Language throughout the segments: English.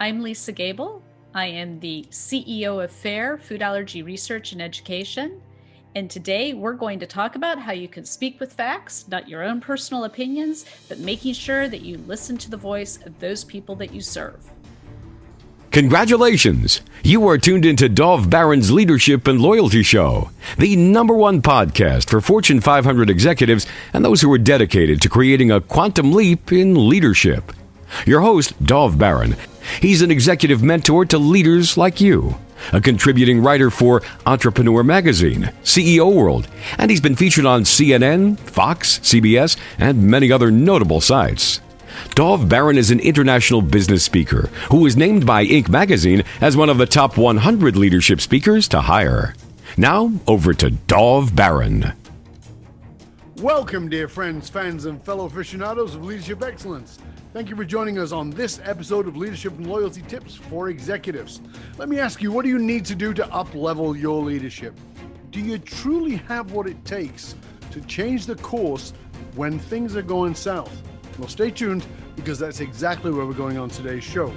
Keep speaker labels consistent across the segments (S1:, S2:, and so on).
S1: I'm Lisa Gable. I am the CEO of FAIR, Food Allergy Research and Education. And today we're going to talk about how you can speak with facts, not your own personal opinions, but making sure that you listen to the voice of those people that you serve.
S2: Congratulations! You are tuned into Dov Baron's Leadership and Loyalty Show, the #1 podcast for Fortune 500 executives and those who are dedicated to creating a quantum leap in leadership. Your host, Dov Baron. He's an executive mentor to leaders like you, a contributing writer for Entrepreneur Magazine, CEO World, and he's been featured on CNN, Fox, CBS, and many other notable sites. Dov Baron is an international business speaker who was named by Inc. magazine as one of the top 100 leadership speakers to hire. Now, over to Dov Baron.
S3: Welcome, dear friends, fans, and fellow aficionados of leadership excellence. Thank you for joining us on this episode of Leadership and Loyalty Tips for Executives. Let me ask you, what do you need to do to up-level your leadership? Do you truly have what it takes to change the course when things are going south? Well, stay tuned, because that's exactly where we're going on today's show.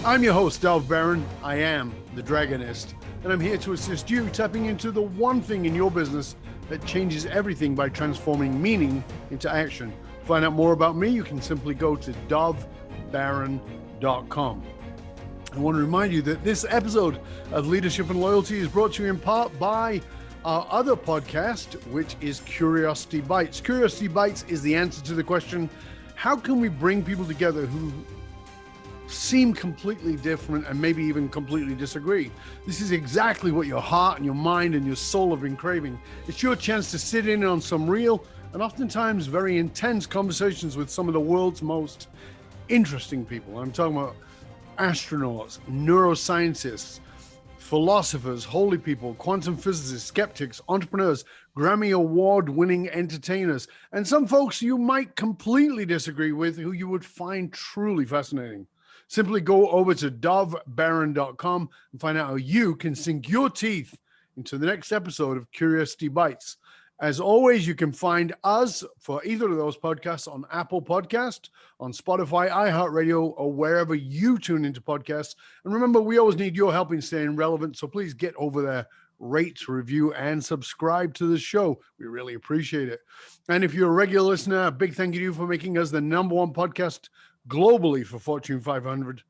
S3: I'm your host, Dov Baron. I am the Dragonist, and I'm here to assist you tapping into the one thing in your business that changes everything by transforming meaning into action. To find out more about me, you can simply go to dovbaron.com. I want to remind you that this episode of Leadership and Loyalty is brought to you in part by our other podcast, which is Curiosity Bites. Curiosity Bites is the answer to the question, how can we bring people together who seem completely different and maybe even completely disagree? This is exactly what your heart and your mind and your soul have been craving. It's your chance to sit in on some real and oftentimes very intense conversations with some of the world's most interesting people. I'm talking about astronauts, neuroscientists, philosophers, holy people, quantum physicists, skeptics, entrepreneurs, Grammy Award-winning entertainers, and some folks you might completely disagree with who you would find truly fascinating. Simply go over to dovbaron.com and find out how you can sink your teeth into the next episode of Curiosity Bites. As always, you can find us for either of those podcasts on Apple Podcast, on Spotify, iHeartRadio, or wherever you tune into podcasts. And remember, we always need your help in staying relevant, so please get over there, rate, review, and subscribe to the show. We really appreciate it. And if you're a regular listener, a big thank you to you for making us the #1 podcast globally for Fortune 500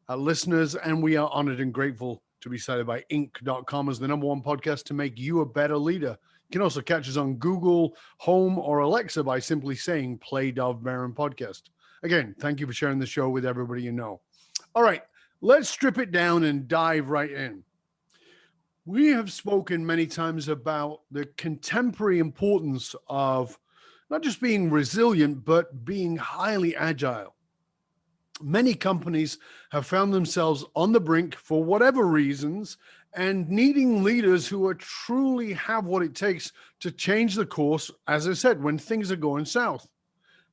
S3: listeners. And we are honored and grateful to be cited by Inc.com as the #1 podcast to make you a better leader. You can also catch us on Google, Home, or Alexa by simply saying, play Dov Baron podcast. Again, thank you for sharing the show with everybody you know. All right, let's strip it down and dive right in. We have spoken many times about the contemporary importance of not just being resilient, but being highly agile. Many companies have found themselves on the brink for whatever reasons and needing leaders who are truly have what it takes to change the course, as I said, when things are going south.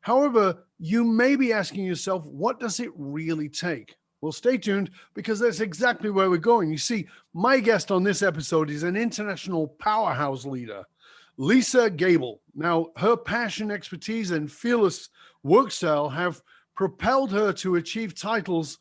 S3: However, you may be asking yourself, what does it really take? Well, stay tuned, because that's exactly where we're going. You see, my guest on this episode is an international powerhouse leader, Lisa Gable. Now, her passion, expertise, and fearless work style have propelled her to achieve titles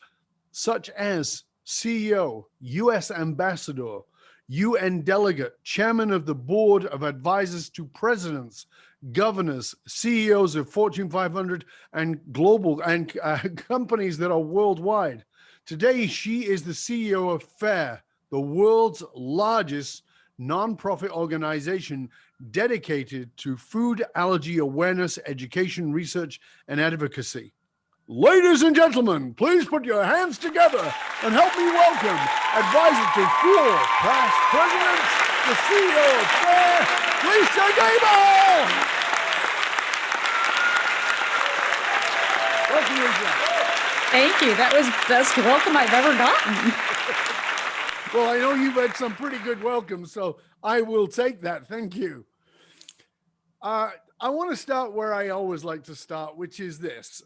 S3: such as CEO, U.S. Ambassador, UN Delegate, Chairman of the Board of Advisors to Presidents, Governors, CEOs of Fortune 500 and global and companies that are worldwide. Today, she is the CEO of FAIR, the world's largest nonprofit organization dedicated to food allergy awareness, education, research, and advocacy. Ladies and gentlemen, please put your hands together and help me welcome advisor to 4 past presidents, the CEO of FAIR, Lisa Gable. Welcome, Lisa.
S1: Thank you. That was the best welcome I've ever gotten.
S3: Well, I know you've had some pretty good welcomes, so I will take that. Thank you. I want to start where I always like to start, which is this.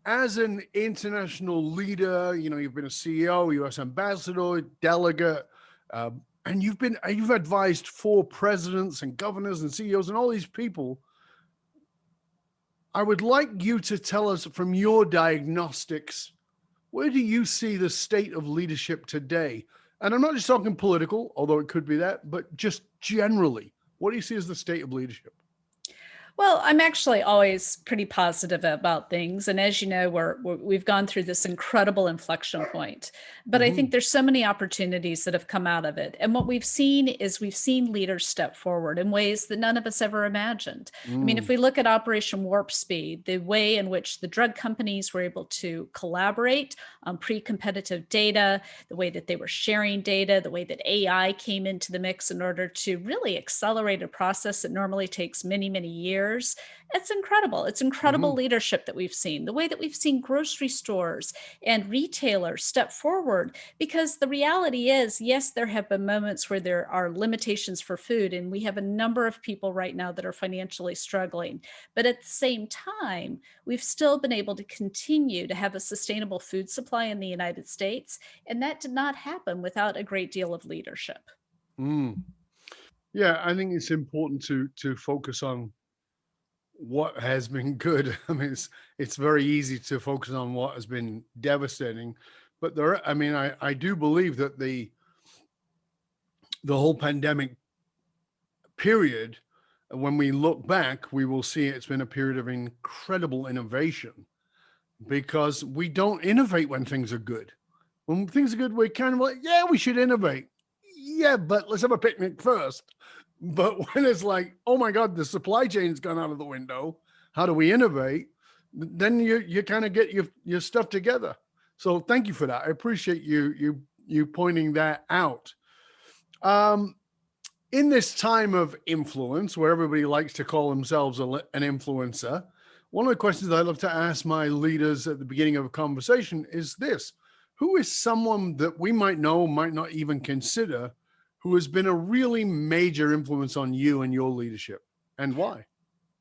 S3: As an international leader, you know, you've been a CEO, U.S. ambassador, delegate, and you've advised 4 presidents and governors and CEOs and all these people. I would like you to tell us from your diagnostics, where do you see the state of leadership today? And I'm not just talking political, although it could be that, but just generally, what do you see as the state of leadership?
S1: Well, I'm actually always pretty positive about things. And as you know, we've gone through this incredible inflection point. But I think
S3: Hmm.
S1: there's so many opportunities that have come out of it. And what we've seen is we've seen leaders step forward in ways that none of us ever imagined. I mean, if
S3: Mm.
S1: we look at Operation Warp Speed, the way in which the drug companies were able to collaborate on pre-competitive data, the way that they were sharing data, the way that AI came into the mix in order to really accelerate a process that normally takes many, many years. It's incredible. It's incredible
S3: Hmm.
S1: leadership that we've seen, the way that we've seen grocery stores and retailers step forward. Because the reality is, yes, there have been moments where there are limitations for food, and we have a number of people right now that are financially struggling. But at the same time, we've still been able to continue to have a sustainable food supply in the United States. And that did not happen without a great deal of leadership.
S3: Mm. Yeah, I think it's important to focus on what has been good. I mean, it's very easy to focus on what has been devastating, but I mean, I do believe that the whole pandemic period, when we look back, we will see it's been a period of incredible innovation because we don't innovate when things are good. When things are good, we're kind of like, yeah, we should innovate. Yeah, but let's have a picnic first. But when it's like, oh my God, the supply chain's gone out of the window, how do we innovate? Then you kind of get your stuff together. So thank you for that. I appreciate you pointing that out. Um, in this time of influence, where everybody likes to call themselves an influencer, one of the questions I love to ask my leaders at the beginning of a conversation is this: who is someone that we might know, might not even consider, who has been a really major influence on you and your leadership, and why?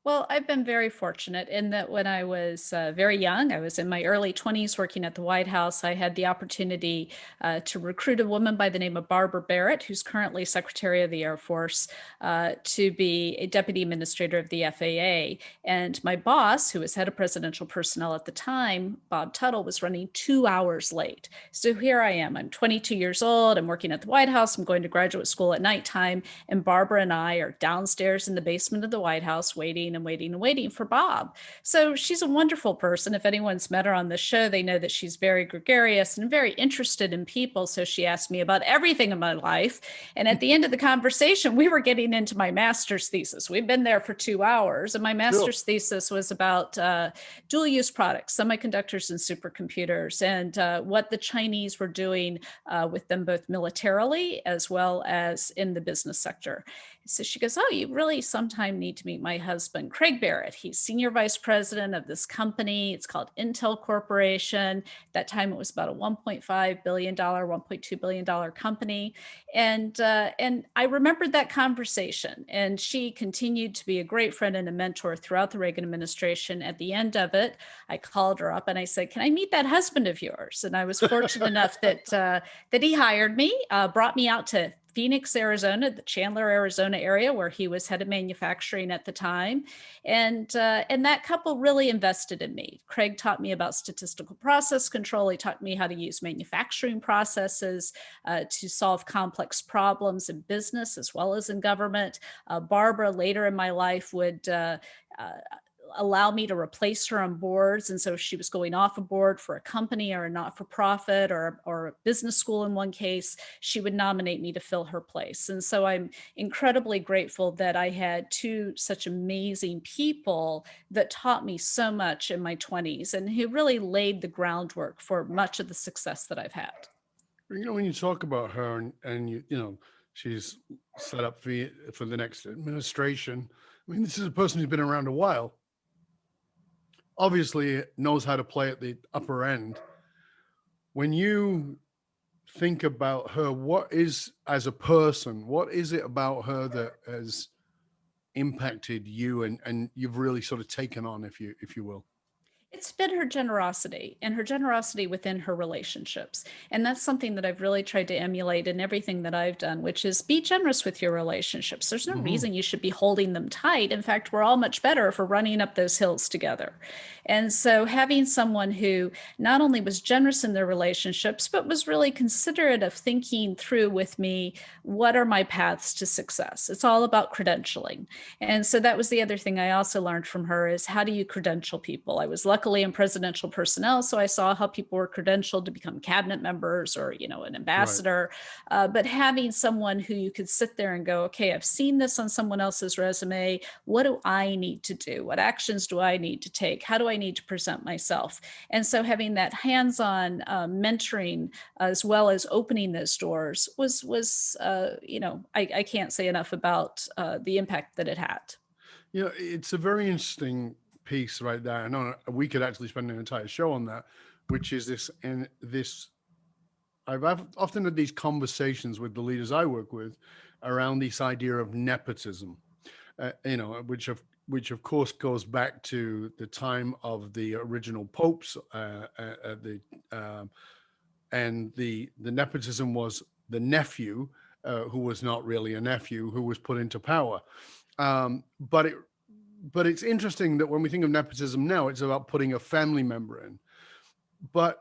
S1: Well, I've been very fortunate in that when I was very young, I was in my early 20s working at the White House. I had the opportunity to recruit a woman by the name of Barbara Barrett, who's currently Secretary of the Air Force, to be a Deputy Administrator of the FAA. And my boss, who was head of presidential personnel at the time, Bob Tuttle, was running 2 hours late. So here I am. I'm 22 years old. I'm working at the White House. I'm going to graduate school at nighttime. And Barbara and I are downstairs in the basement of the White House waiting and waiting and waiting for Bob. So she's a wonderful person. If anyone's met her on the show, they know that she's very gregarious and very interested in people. So she asked me about everything in my life. And at the end of the conversation, we were getting into my master's thesis. We've been there for 2 hours. And my
S3: Sure.
S1: master's thesis was about dual use products, semiconductors and supercomputers, and what the Chinese were doing with them both militarily as well as in the business sector. So she goes, oh, you really sometime need to meet my husband, Craig Barrett. He's senior vice president of this company. It's called Intel Corporation. At that time, it was about a $1.5 billion, $1.2 billion company. And I remembered that conversation. And she continued to be a great friend and a mentor throughout the Reagan administration. At the end of it, I called her up and I said, can I meet that husband of yours? And I was fortunate enough that he hired me, brought me out to Phoenix, Arizona, the Chandler, Arizona area where he was head of manufacturing at the time. And that couple really invested in me. Craig taught me about statistical process control. He taught me how to use manufacturing processes to solve complex problems in business as well as in government. Barbara later in my life would allow me to replace her on boards. And so if she was going off a board for a company or a not-for-profit or a business school in one case, she would nominate me to fill her place. And so I'm incredibly grateful that I had two such amazing people that taught me so much in my 20s and who really laid the groundwork for much of the success that I've had.
S3: When you talk about her and she's set up for the next administration. I mean, this is a person who's been around a while. Obviously knows how to play at the upper end. When you think about her, what is, as a person, what is it about her that has impacted you and you've really sort of taken on, if you will?
S1: It's been her generosity and her generosity within her relationships. And that's something that I've really tried to emulate in everything that I've done, which is be generous with your relationships. There's no
S3: Hmm.
S1: reason you should be holding them tight. In fact, we're all much better for running up those hills together. And so having someone who not only was generous in their relationships, but was really considerate of thinking through with me, what are my paths to success? It's all about credentialing. And so that was the other thing I also learned from her is how do you credential people? I was luckily in presidential personnel, so I saw how people were credentialed to become cabinet members or, an
S3: Right.
S1: ambassador. But having someone who you could sit there and go, okay, I've seen this on someone else's resume. What do I need to do? What actions do I need to take? How do I need to present myself? And so having that hands-on mentoring as well as opening those doors was I can't say enough about the impact that it had.
S3: It's a very interesting piece right there. I know we could actually spend an entire show on that, which is this and this. I've often had these conversations with the leaders I work with around this idea of nepotism, which of course goes back to the time of the original popes. And the nepotism was the nephew, who was not really a nephew, who was put into power. But it's interesting that when we think of nepotism now, it's about putting a family member in. But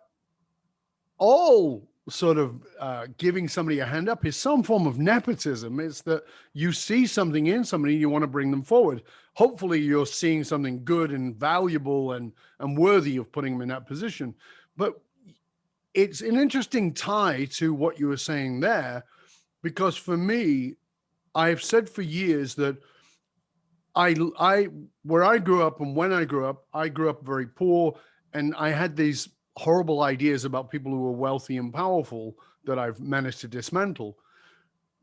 S3: all sort of giving somebody a hand up is some form of nepotism. It's that you see something in somebody, you want to bring them forward. Hopefully you're seeing something good and valuable and worthy of putting them in that position. But it's an interesting tie to what you were saying there, because for me, I've said for years that I where I grew up and when I grew up very poor, and I had these horrible ideas about people who were wealthy and powerful that I've managed to dismantle.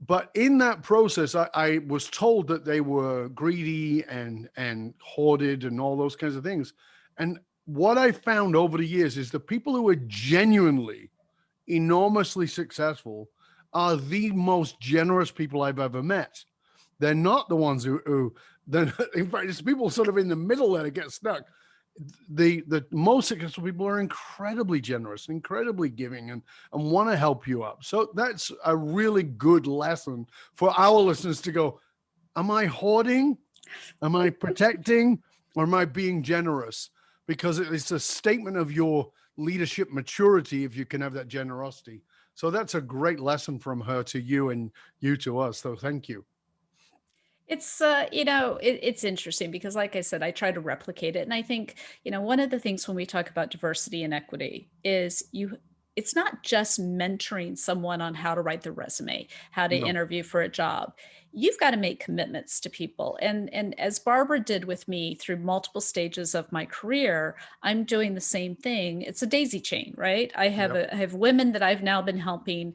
S3: But in that process, I was told that they were greedy and hoarded and all those kinds of things. And what I found over the years is the people who are genuinely enormously successful are the most generous people I've ever met. They're not the ones who then in fact it's people sort of in the middle that get stuck. The most successful people are incredibly generous, incredibly giving, and want to help you up. So that's a really good lesson for our listeners to go, am I hoarding? Am I protecting? Or am I being generous? Because it's a statement of your leadership maturity if you can have that generosity. So that's a great lesson from her to you and you to us. So thank you.
S1: It's interesting because, like I said, I try to replicate it. And I think, one of the things when we talk about diversity and equity is it's not just mentoring someone on how to write their resume, how to
S3: No.
S1: interview for a job. You've got to make commitments to people. And as Barbara did with me through multiple stages of my career, I'm doing the same thing. It's a daisy chain, right? I
S3: Yep.
S1: have women that I've now been helping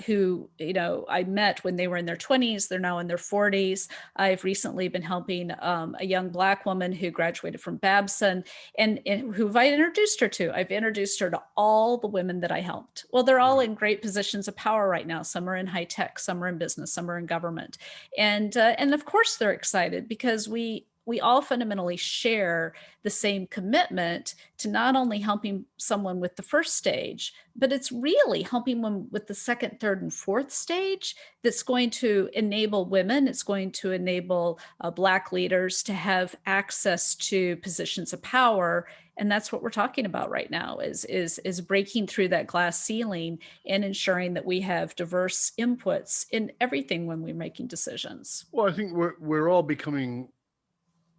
S1: who, I met when they were in their 20s, they're now in their 40s. I've recently been helping a young Black woman who graduated from Babson and who I introduced her to. I've introduced her to all the women that I helped. Well, they're all
S3: Right.
S1: in great positions of power right now. Some are in high tech, some are in business, some are in government. And of course they're excited because we all fundamentally share the same commitment to not only helping someone with the first stage, but it's really helping them with the second, third, and fourth stage that's going to enable women, it's going to enable Black leaders to have access to positions of power. And that's what we're talking about right now is breaking through that glass ceiling and ensuring that we have diverse inputs in everything when we're making decisions.
S3: Well, I think we're all becoming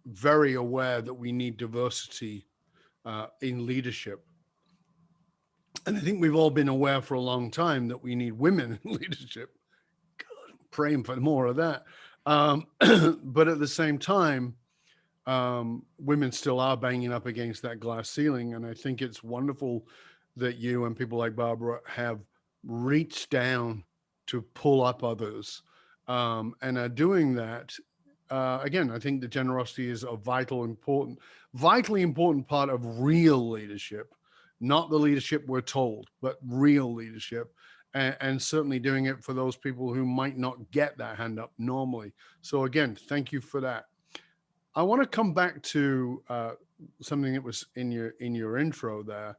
S3: very aware that we need diversity in leadership. And I think we've all been aware for a long time that we need women in leadership. God, I'm praying for more of that. But at the same time, women still are banging up against that glass ceiling. And I think it's wonderful that you and people like Barbara have reached down to pull up others and are doing that. Again, I think the generosity is a vitally important part of real leadership, not the leadership we're told, but real leadership. And certainly doing it for those people who might not get that hand up normally. So again, thank you for that. I want to come back to something that was in your intro there.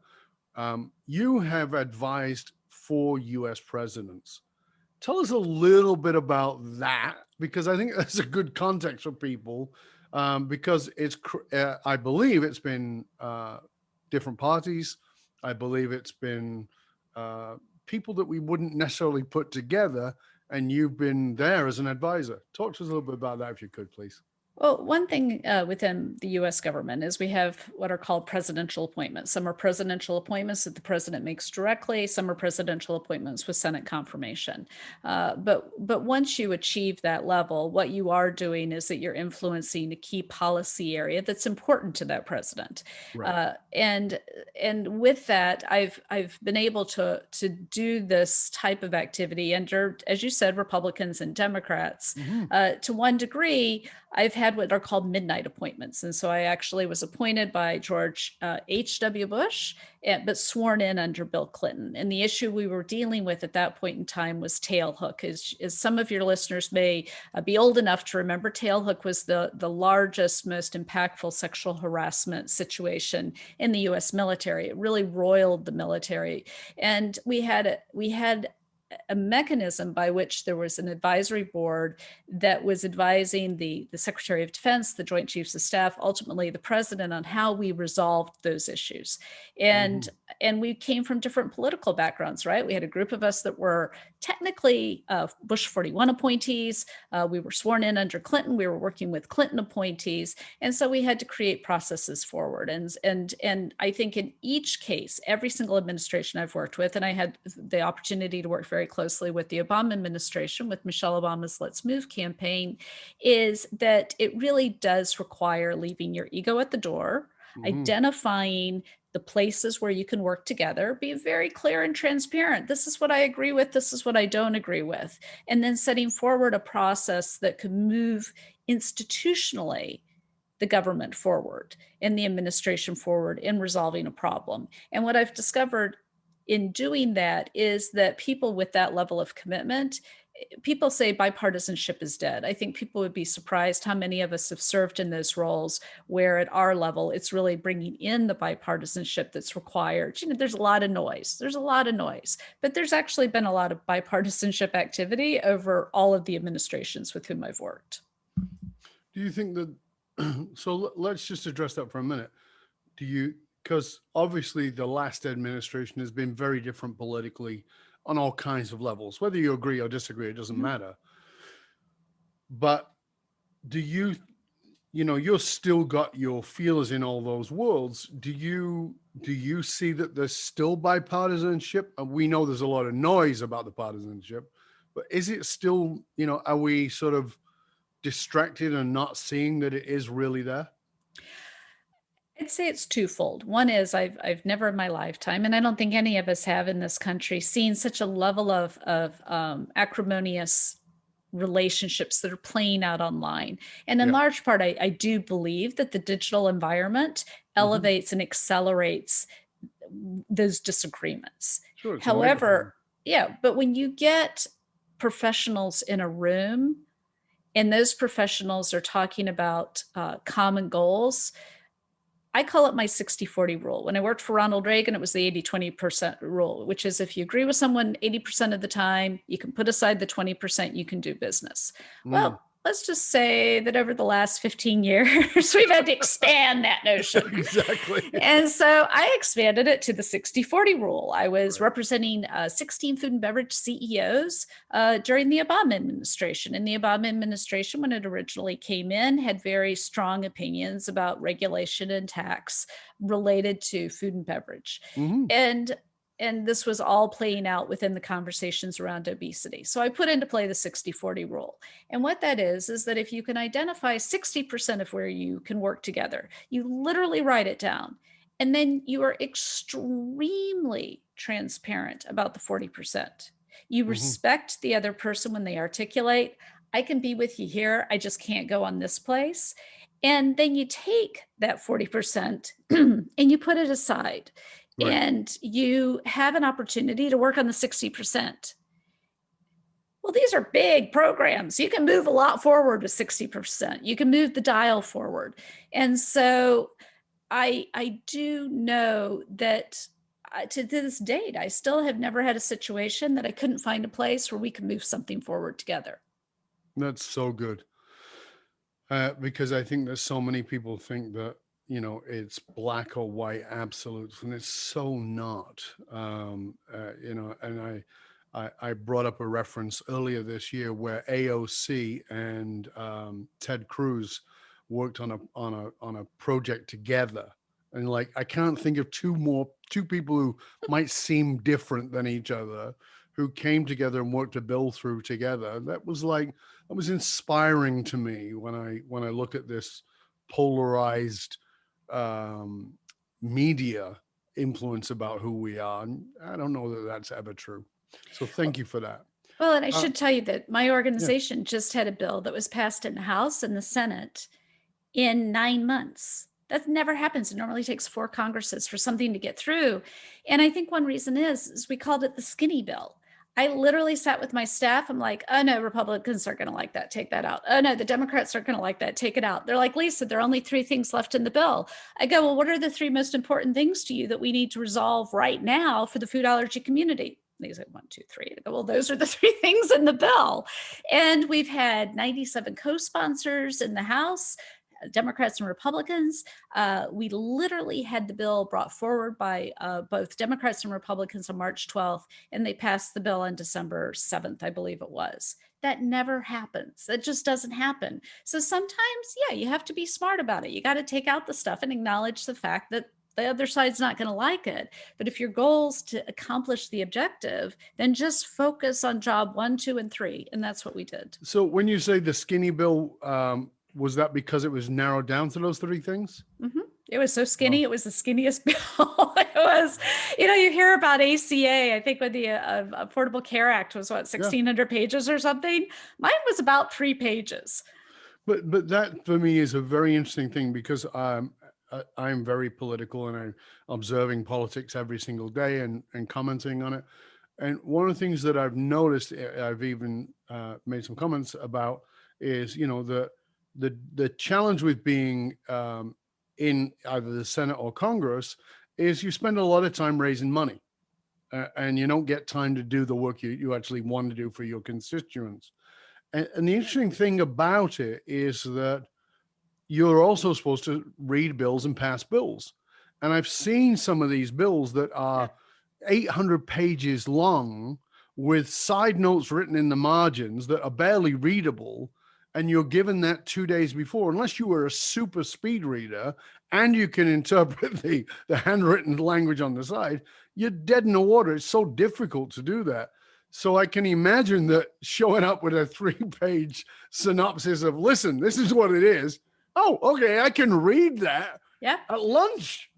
S3: You have advised 4 U.S. presidents. Tell us a little bit about that, because I think that's a good context for people, because I believe it's been different parties. I believe it's been people that we wouldn't necessarily put together, and you've been there as an advisor. Talk to us a little bit about that, if you could, please.
S1: Well, one thing within the U.S. government is we have what are called presidential appointments. Some are presidential appointments that the president makes directly. Some are presidential appointments with Senate confirmation. But once you achieve that level, what you are doing is that you're influencing a key policy area that's important to that president.
S3: Right.
S1: And with that, I've been able to do this type of activity under, as you said, Republicans and Democrats. To one degree, I've had what are called midnight appointments. And so I actually was appointed by George H.W. Bush, but sworn in under Bill Clinton. And the issue we were dealing with at that point in time was tailhook. As some of your listeners may be old enough to remember, tailhook was the largest, most impactful sexual harassment situation in the U.S. military. It really roiled the military. And we had a mechanism by which there was an advisory board that was advising the Secretary of Defense, the Joint Chiefs of Staff, ultimately the president, on how we resolved those issues. And we came from different political backgrounds, right? We had a group of us that were technically Bush 41 appointees. We were sworn in under Clinton. We were working with Clinton appointees. And so we had to create processes forward. And I think in each case, every single administration I've worked with, and I had the opportunity to work very closely with the Obama administration, with Michelle Obama's Let's Move campaign, is that it really does require leaving your ego at the door, identifying the places where you can work together, be very clear and transparent. This is what I agree with. This is what I don't agree with. And then setting forward a process that could move institutionally the government forward and the administration forward in resolving a problem. And what I've discovered in doing that is that people with that level of commitment, people say bipartisanship is dead. I think people would be surprised how many of us have served in those roles where at our level, it's really bringing in the bipartisanship that's required. There's a lot of noise. But there's actually been a lot of bipartisanship activity over all of the administrations with whom I've worked.
S3: Do you think that, so let's just address that for a minute. Because obviously the last administration has been very different politically on all kinds of levels. Whether you agree or disagree, it doesn't matter. But do you've still got your feelers in all those worlds. Do you see that there's still bipartisanship? We know there's a lot of noise about the partisanship, but is it still, are we sort of distracted and not seeing that it is really there?
S1: I'd say it's twofold. One is I've never in my lifetime, and I don't think any of us have in this country, seen such a level of acrimonious relationships that are playing out online. And in large part, I do believe that the digital environment elevates and accelerates those disagreements.
S3: Sure,
S1: however, but when you get professionals in a room and those professionals are talking about common goals, I call it my 60-40 rule. When I worked for Ronald Reagan, it was the 80-20% rule, which is if you agree with someone 80% of the time, you can put aside the 20%, you can do business. Well, let's just say that over the last 15 years, we've had to expand that notion.
S3: Exactly.
S1: And so I expanded it to the 60-40 rule. I was representing 16 food and beverage CEOs during the Obama administration. And the Obama administration, when it originally came in, had very strong opinions about regulation and tax related to food and beverage. And this was all playing out within the conversations around obesity. So I put into play the 60-40 rule. And what that is that if you can identify 60% of where you can work together, you literally write it down. And then you are extremely transparent about the 40%. You respect the other person when they articulate, I can be with you here, I just can't go on this place. And then you take that 40% and you put it aside. Right. And you have an opportunity to work on the 60%. Well, these are big programs. You can move a lot forward with 60%. You can move the dial forward. And so I do know that to this date, I still have never had a situation that I couldn't find a place where we could move something forward together.
S3: That's so good. Because I think that so many people think that, it's black or white absolutes, and it's so not. And I brought up a reference earlier this year where AOC and Ted Cruz worked on a project together, and like I can't think of two people who might seem different than each other who came together and worked a bill through together. That was inspiring to me when I look at this polarized media influence about who we are. And I don't know that that's ever true. So thank you for that.
S1: Well, and I
S3: Uh,
S1: should tell you that my
S3: yeah.
S1: organization just had a bill that was passed in the House and the Senate in 9 months. That never happens. It normally takes 4 Congresses for something to get through. And I think one reason is we called it the skinny bill. I literally sat with my staff. I'm like, oh no, Republicans aren't going to like that. Take that out. Oh no, the Democrats aren't going to like that. Take it out. They're like, Lisa, there are only 3 things left in the bill. I go, well, what are the 3 most important things to you that we need to resolve right now for the food allergy community? They say 1, 2, 3. I go, well, those are the 3 things in the bill. And we've had 97 co-sponsors in the House, Democrats and Republicans. We literally had the bill brought forward by both Democrats and Republicans on March 12th, and they passed the bill on December 7th, I believe it was. That never happens. That just doesn't happen. So sometimes, yeah, you have to be smart about it. You got to take out the stuff and acknowledge the fact that the other side's not going to like it. But if your goal is to accomplish the objective, then just focus on job 1, 2, and 3. And that's what we did.
S3: So when you say the skinny bill, was that because it was narrowed down to those 3 things?
S1: Mm-hmm. It was so skinny. It was the skinniest bill. It was, you hear about ACA. I think when the Affordable Care Act was 1,600 pages or something. Mine was about 3 pages.
S3: But that for me is a very interesting thing because I'm very political and I'm observing politics every single day and commenting on it. And one of the things that I've noticed, I've even made some comments about, is the challenge with being in either the Senate or Congress is you spend a lot of time raising money, and you don't get time to do the work you actually want to do for your constituents. And the interesting thing about it is that you're also supposed to read bills and pass bills. And I've seen some of these bills that are 800 pages long with side notes written in the margins that are barely readable. And you're given that 2 days before, unless you were a super speed reader and you can interpret the handwritten language on the side, you're dead in the water. It's so difficult to do that. So I can imagine that showing up with a 3-page synopsis of, listen, this is what it is. Oh, okay, I can read that at lunch.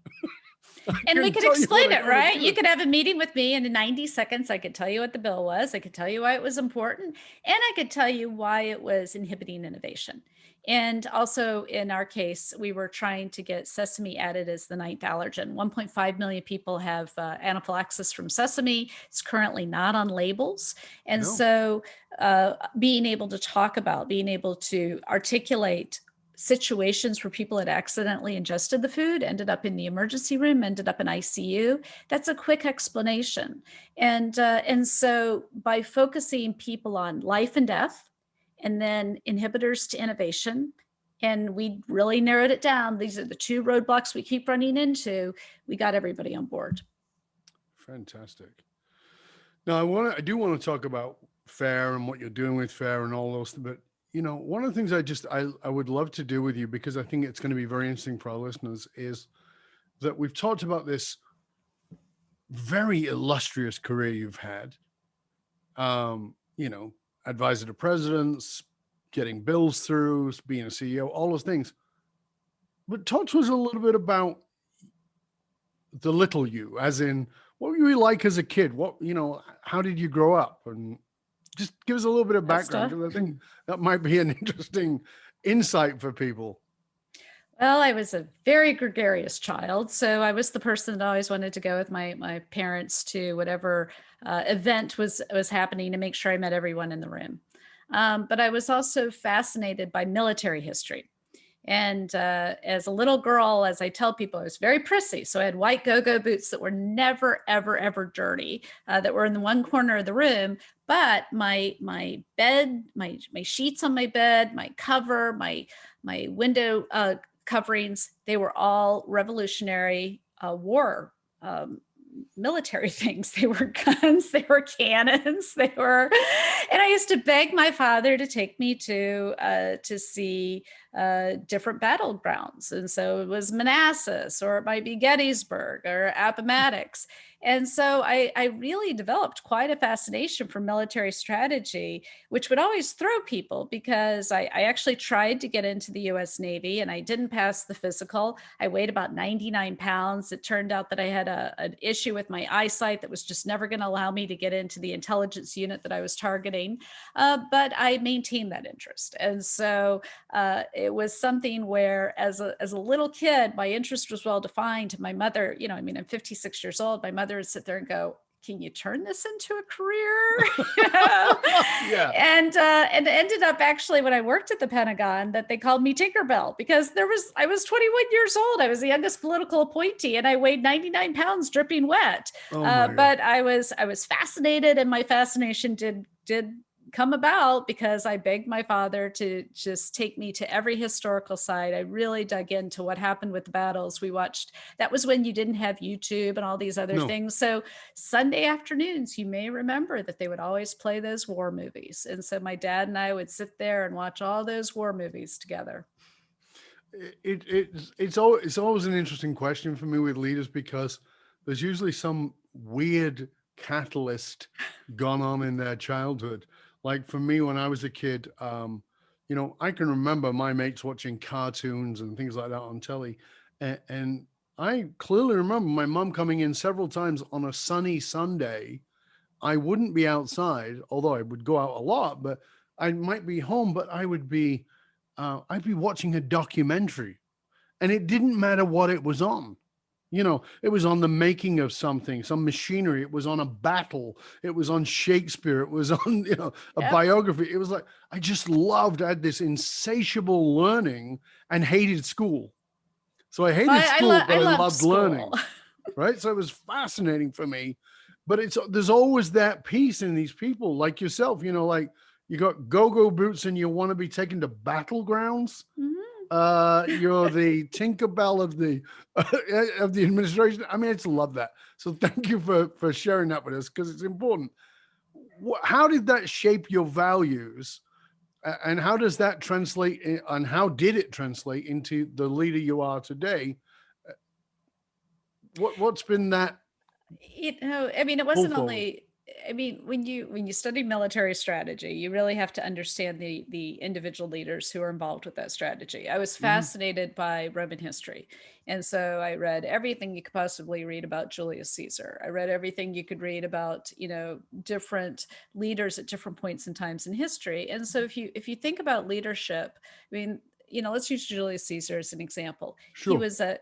S1: And we could explain it, right? You could have a meeting with me, and in 90 seconds, I could tell you what the bill was. I could tell you why it was important, and I could tell you why it was inhibiting innovation. And also, in our case, we were trying to get sesame added as the 9th allergen. 1.5 million people have anaphylaxis from sesame. It's currently not on labels. And so being able to talk about, being able to articulate situations where people had accidentally ingested the food, ended up in the emergency room, ended up in ICU. That's a quick explanation. And so by focusing people on life and death, and then inhibitors to innovation, and we really narrowed it down. These are the 2 roadblocks we keep running into. We got everybody on board.
S3: Fantastic. Now I do want to talk about FAIR and what you're doing with FAIR and all those, but one of the things I would love to do with you, because I think it's going to be very interesting for our listeners, is that we've talked about this very illustrious career you've had, advisor to presidents, getting bills through, being a CEO, all those things. But talk to us a little bit about the little you, as in what were you like as a kid? How did you grow up? And just give us a little bit of background, because I think that might be an interesting insight for people.
S1: Well, I was a very gregarious child. So I was the person that always wanted to go with my parents to whatever event was happening to make sure I met everyone in the room. But I was also fascinated by military history. And as a little girl, as I tell people, I was very prissy. So I had white go-go boots that were never, ever, ever dirty, that were in the one corner of the room. But my bed, my sheets on my bed, my cover, my window coverings, they were all Revolutionary War military things. They were guns, they were cannons, they were, and I used to beg my father to take me to see different battlegrounds. And so it was Manassas, or it might be Gettysburg or Appomattox. And so I really developed quite a fascination for military strategy, which would always throw people, because I actually tried to get into the US Navy and I didn't pass the physical. I weighed about 99 pounds. It turned out that I had an issue with my eyesight that was just never going to allow me to get into the intelligence unit that I was targeting. But I maintained that interest. And so it was something where, as a little kid, my interest was well defined. My mother, I'm 56 years old. My mother would sit there and go, "Can you turn this into a career?"
S3: Yeah.
S1: And it ended up, actually, when I worked at the Pentagon, that they called me Tinkerbell, because I was 21 years old. I was the youngest political appointee, and I weighed 99 pounds, dripping wet.
S3: Oh my God.
S1: But I was fascinated, and my fascination did come about because I begged my father to just take me to every historical site. I really dug into what happened with the battles. We watched, that was when you didn't have YouTube and all these other things. So Sunday afternoons, you may remember that they would always play those war movies. And so my dad and I would sit there and watch all those war movies together.
S3: It's always an interesting question for me with leaders, because there's usually some weird catalyst gone on in their childhood. Like for me, when I was a kid, I can remember my mates watching cartoons and things like that on telly. And I clearly remember my mom coming in several times on a sunny Sunday. I wouldn't be outside, although I would go out a lot, but I might be home, but I'd be watching a documentary, and it didn't matter what it was on. It was on the making of something, some machinery. It was on a battle. It was on Shakespeare. It was on, a biography. It was like, I just loved, I had this insatiable learning and hated school. So I hated school, but I loved school. Learning. Right. So it was fascinating for me, but there's always that piece in these people like yourself, like you got go-go boots and you want to be taken to battlegrounds. Mm-hmm. You're the Tinkerbell of the administration. I mean, I just love that. So thank you for sharing that with us, because it's important. How did that shape your values, and how does that translate, and how did it translate into the leader you are today? What's been that?
S1: It wasn't only. When you study military strategy, you really have to understand the individual leaders who are involved with that strategy. I was fascinated by Roman history. And so I read everything you could possibly read about Julius Caesar. I read everything you could read about, different leaders at different points in times in history. And so if you think about leadership, let's use Julius Caesar as an example. Sure.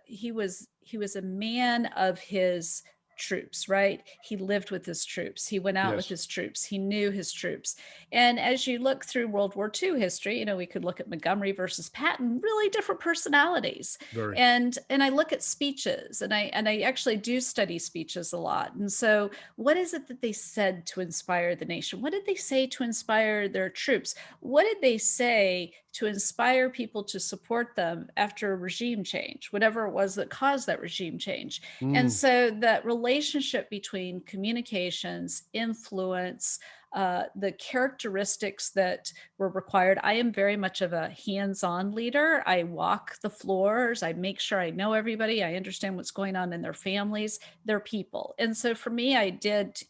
S1: He was a man of his troops, right? He lived with his troops. He went out with his troops. He knew his troops. And as you look through World War II history, we could look at Montgomery versus Patton, really different personalities. Very. And I look at speeches, and I actually do study speeches a lot. And so what is it that they said to inspire the nation? What did they say to inspire their troops? What did they say to inspire people to support them after a regime change, whatever it was that caused that regime change? And so that relationship between communications, influence, the characteristics that were required. I am very much of a hands-on leader. I walk the floors. I make sure I know everybody. I understand what's going on in their families, their people. And so for me, I did,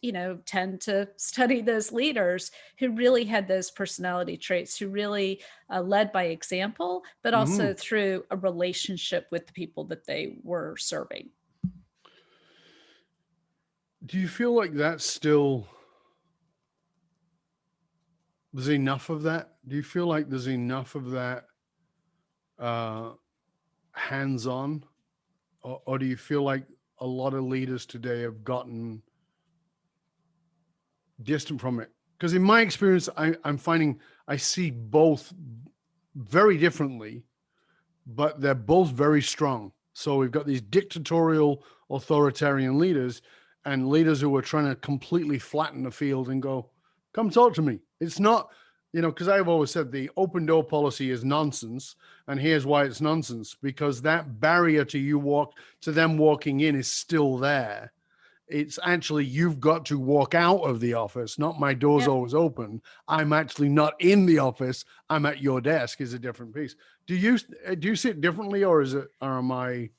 S1: tend to study those leaders who really had those personality traits, who really led by example, but also through a relationship with the people that they were serving.
S3: Do you feel like that's still... there's enough of that? Do you feel like there's enough of that hands-on? Or do you feel like a lot of leaders today have gotten distant from it? Because in my experience, I'm finding I see both very differently, but they're both very strong. So we've got these dictatorial, authoritarian leaders and leaders who are trying to completely flatten the field and go, come talk to me. It's not, because I've always said the open door policy is nonsense. And here's why it's nonsense, because that barrier to them walking in is still there. It's actually, you've got to walk out of the office, not my door's always open. I'm actually not in the office. I'm at your desk is a different piece. Do you see it differently, or am I?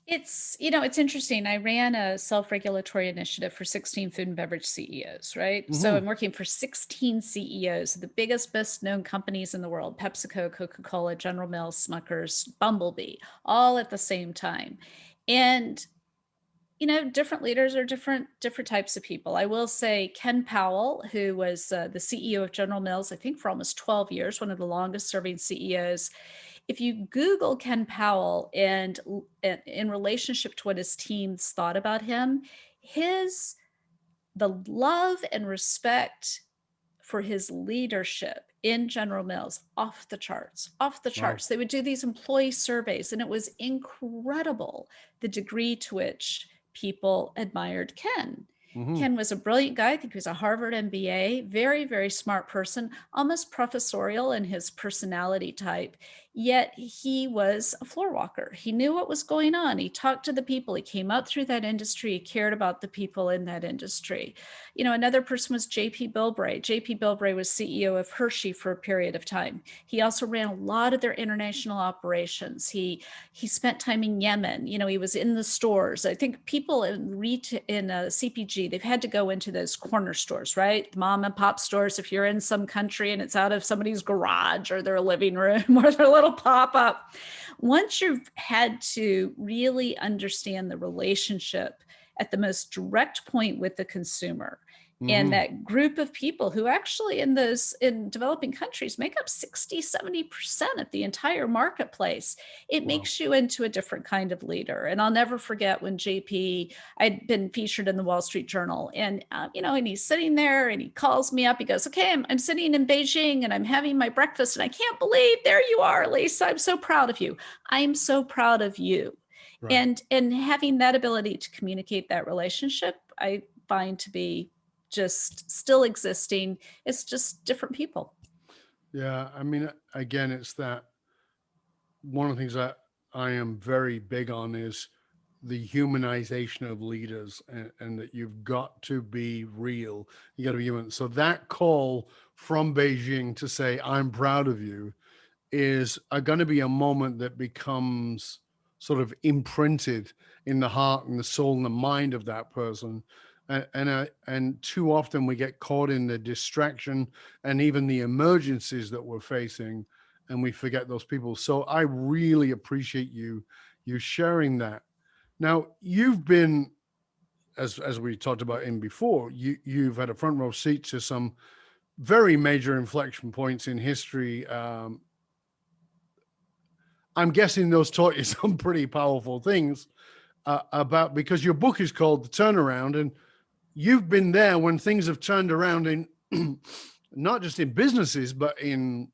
S1: It's interesting. I ran a self-regulatory initiative for 16 food and beverage CEOs, right? So I'm working for 16 CEOs of the biggest, best known companies in the world: PepsiCo, Coca-Cola, General Mills, Smuckers, Bumblebee, all at the same time. And different leaders are different types of people. I will say Ken Powell, who was the CEO of General Mills, I think for almost 12 years, one of the longest serving CEOs. If you Google Ken Powell and in relationship to what his teams thought about him, the love and respect for his leadership in General Mills, off the charts, off the charts. Wow. They would do these employee surveys, and it was incredible the degree to which people admired Ken. Ken was a brilliant guy. I think he was a Harvard MBA, very, very smart person, almost professorial in his personality type. Yet he was a floor walker. He knew what was going on. He talked to the people. He came up through that industry. He cared about the people in that industry. Another person was J.P. Bilbray. J.P. Bilbray was CEO of Hershey for a period of time. He also ran a lot of their international operations. He spent time in Yemen. He was in the stores. I think people in CPG, they've had to go into those corner stores, right? The mom and pop stores. If you're in some country and it's out of somebody's garage or their living room or their little pop-up, once you've had to really understand the relationship at the most direct point with the consumer, and that group of people who actually in developing countries make up 60-70% of the entire marketplace, it makes you into a different kind of leader. And I'll never forget when I'd been featured in the Wall Street Journal, and and he's sitting there and he calls me up. He goes, okay, I'm sitting in Beijing and I'm having my breakfast, and I can't believe there you are, Lisa. I'm so proud of you. I'm so proud of you. Right. And having that ability to communicate that relationship, I find to be just still existing. It's just different people.
S3: Yeah. I mean, again, it's that one of the things that I am very big on is the humanization of leaders, and that you've got to be real. You got to be human. So that call from Beijing to say, I'm proud of you, is going to be a moment that becomes sort of imprinted in the heart and the soul and the mind of that person. And too often we get caught in the distraction and even the emergencies that we're facing, and we forget those people. So I really appreciate you sharing that. Now, you've been, as we talked about in before, you've had a front row seat to some very major inflection points in history. I'm guessing those taught you some pretty powerful things because your book is called The Turnaround, and you've been there when things have turned around in not just in businesses, but in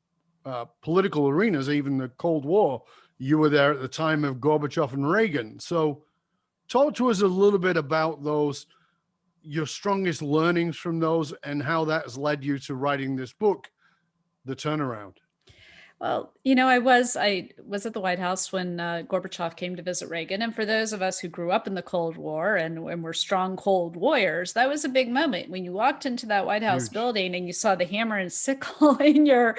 S3: political arenas, even the Cold War. You were there at the time of Gorbachev and Reagan. So talk to us a little bit about those, your strongest learnings from those, and how that has led you to writing this book, The Turnaround.
S1: Well, I was at the White House when Gorbachev came to visit Reagan. And for those of us who grew up in the Cold War and were strong Cold Warriors, that was a big moment when you walked into that White House building and you saw the hammer and sickle in your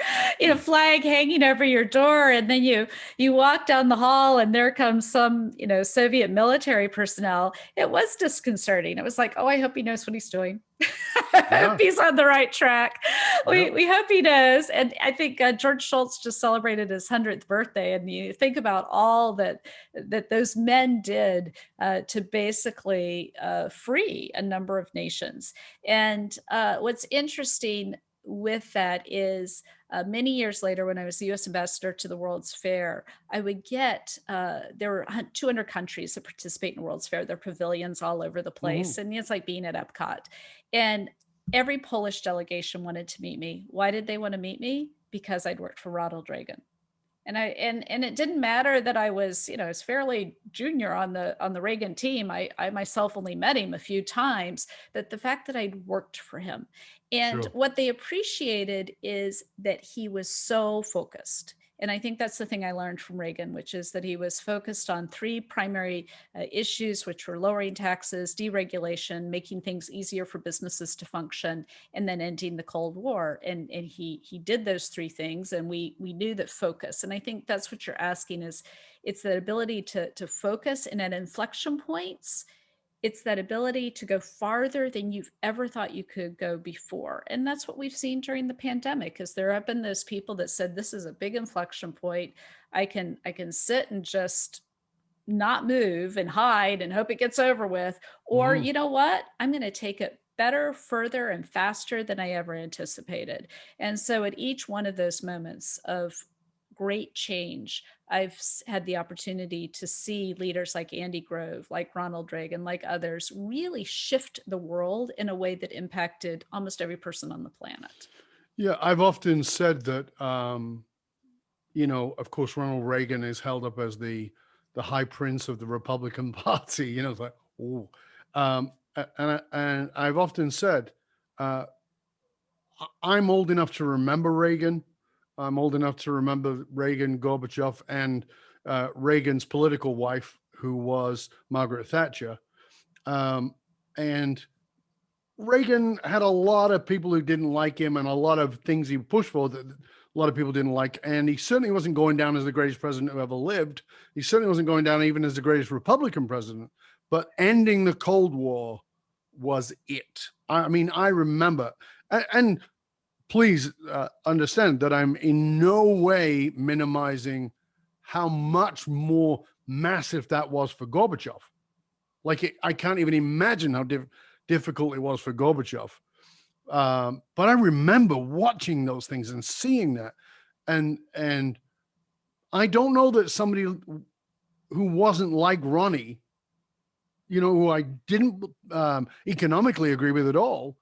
S1: flag hanging over your door. And then you walk down the hall and there comes some, Soviet military personnel. It was disconcerting. It was like, oh, I hope he knows what he's doing. I hope he's on the right track. We hope he does. And I think George Shultz just celebrated his 100th birthday. And you think about all that those men did to basically free a number of nations. And what's interesting with that is many years later, when I was the U.S. ambassador to the World's Fair, I would get, there were 200 countries that participate in the World's Fair. There are pavilions all over the place. And it's like being at Epcot. And every Polish delegation wanted to meet me. Why did they want to meet me? Because I'd worked for Ronald Reagan. And it didn't matter that I was, I was fairly junior on the Reagan team. I myself only met him a few times, but the fact that I'd worked for him. And
S3: Sure.
S1: what they appreciated is that he was so focused. And I think that's the thing I learned from Reagan, which is that he was focused on three primary issues, which were lowering taxes, deregulation, making things easier for businesses to function, and then ending the Cold War. And he did those three things, and we knew that focus. And I think that's what you're asking is it's that ability to focus, and at inflection points, it's that ability to go farther than you've ever thought you could go before. And that's what we've seen during the pandemic, because there have been those people that said this is a big inflection point. I can sit and just not move and hide and hope it gets over with. Or,
S3: Mhm.
S1: you know what? I'm going to take it better, further, and faster than I ever anticipated. And so at each one of those moments of great change, I've had the opportunity to see leaders like Andy Grove, like Ronald Reagan, like others really shift the world in a way that impacted almost every person on the planet.
S3: Yeah, I've often said that, of course, Ronald Reagan is held up as the high prince of the Republican Party. It's like, oh, and I've often said, uh, I'm old enough to remember Reagan. I'm old enough to remember Reagan, Gorbachev, and Reagan's political wife, who was Margaret Thatcher. Um, and Reagan had a lot of people who didn't like him, and a lot of things he pushed for that a lot of people didn't like. And he certainly wasn't going down as the greatest president who ever lived. He certainly wasn't going down even as the greatest Republican president. But ending the Cold War was it. I mean, I remember, and please understand that I'm in no way minimizing how much more massive that was for Gorbachev. I can't even imagine how difficult it was for Gorbachev. But I remember watching those things and seeing that, and I don't know that somebody who wasn't like Ronnie, who I didn't economically agree with at all,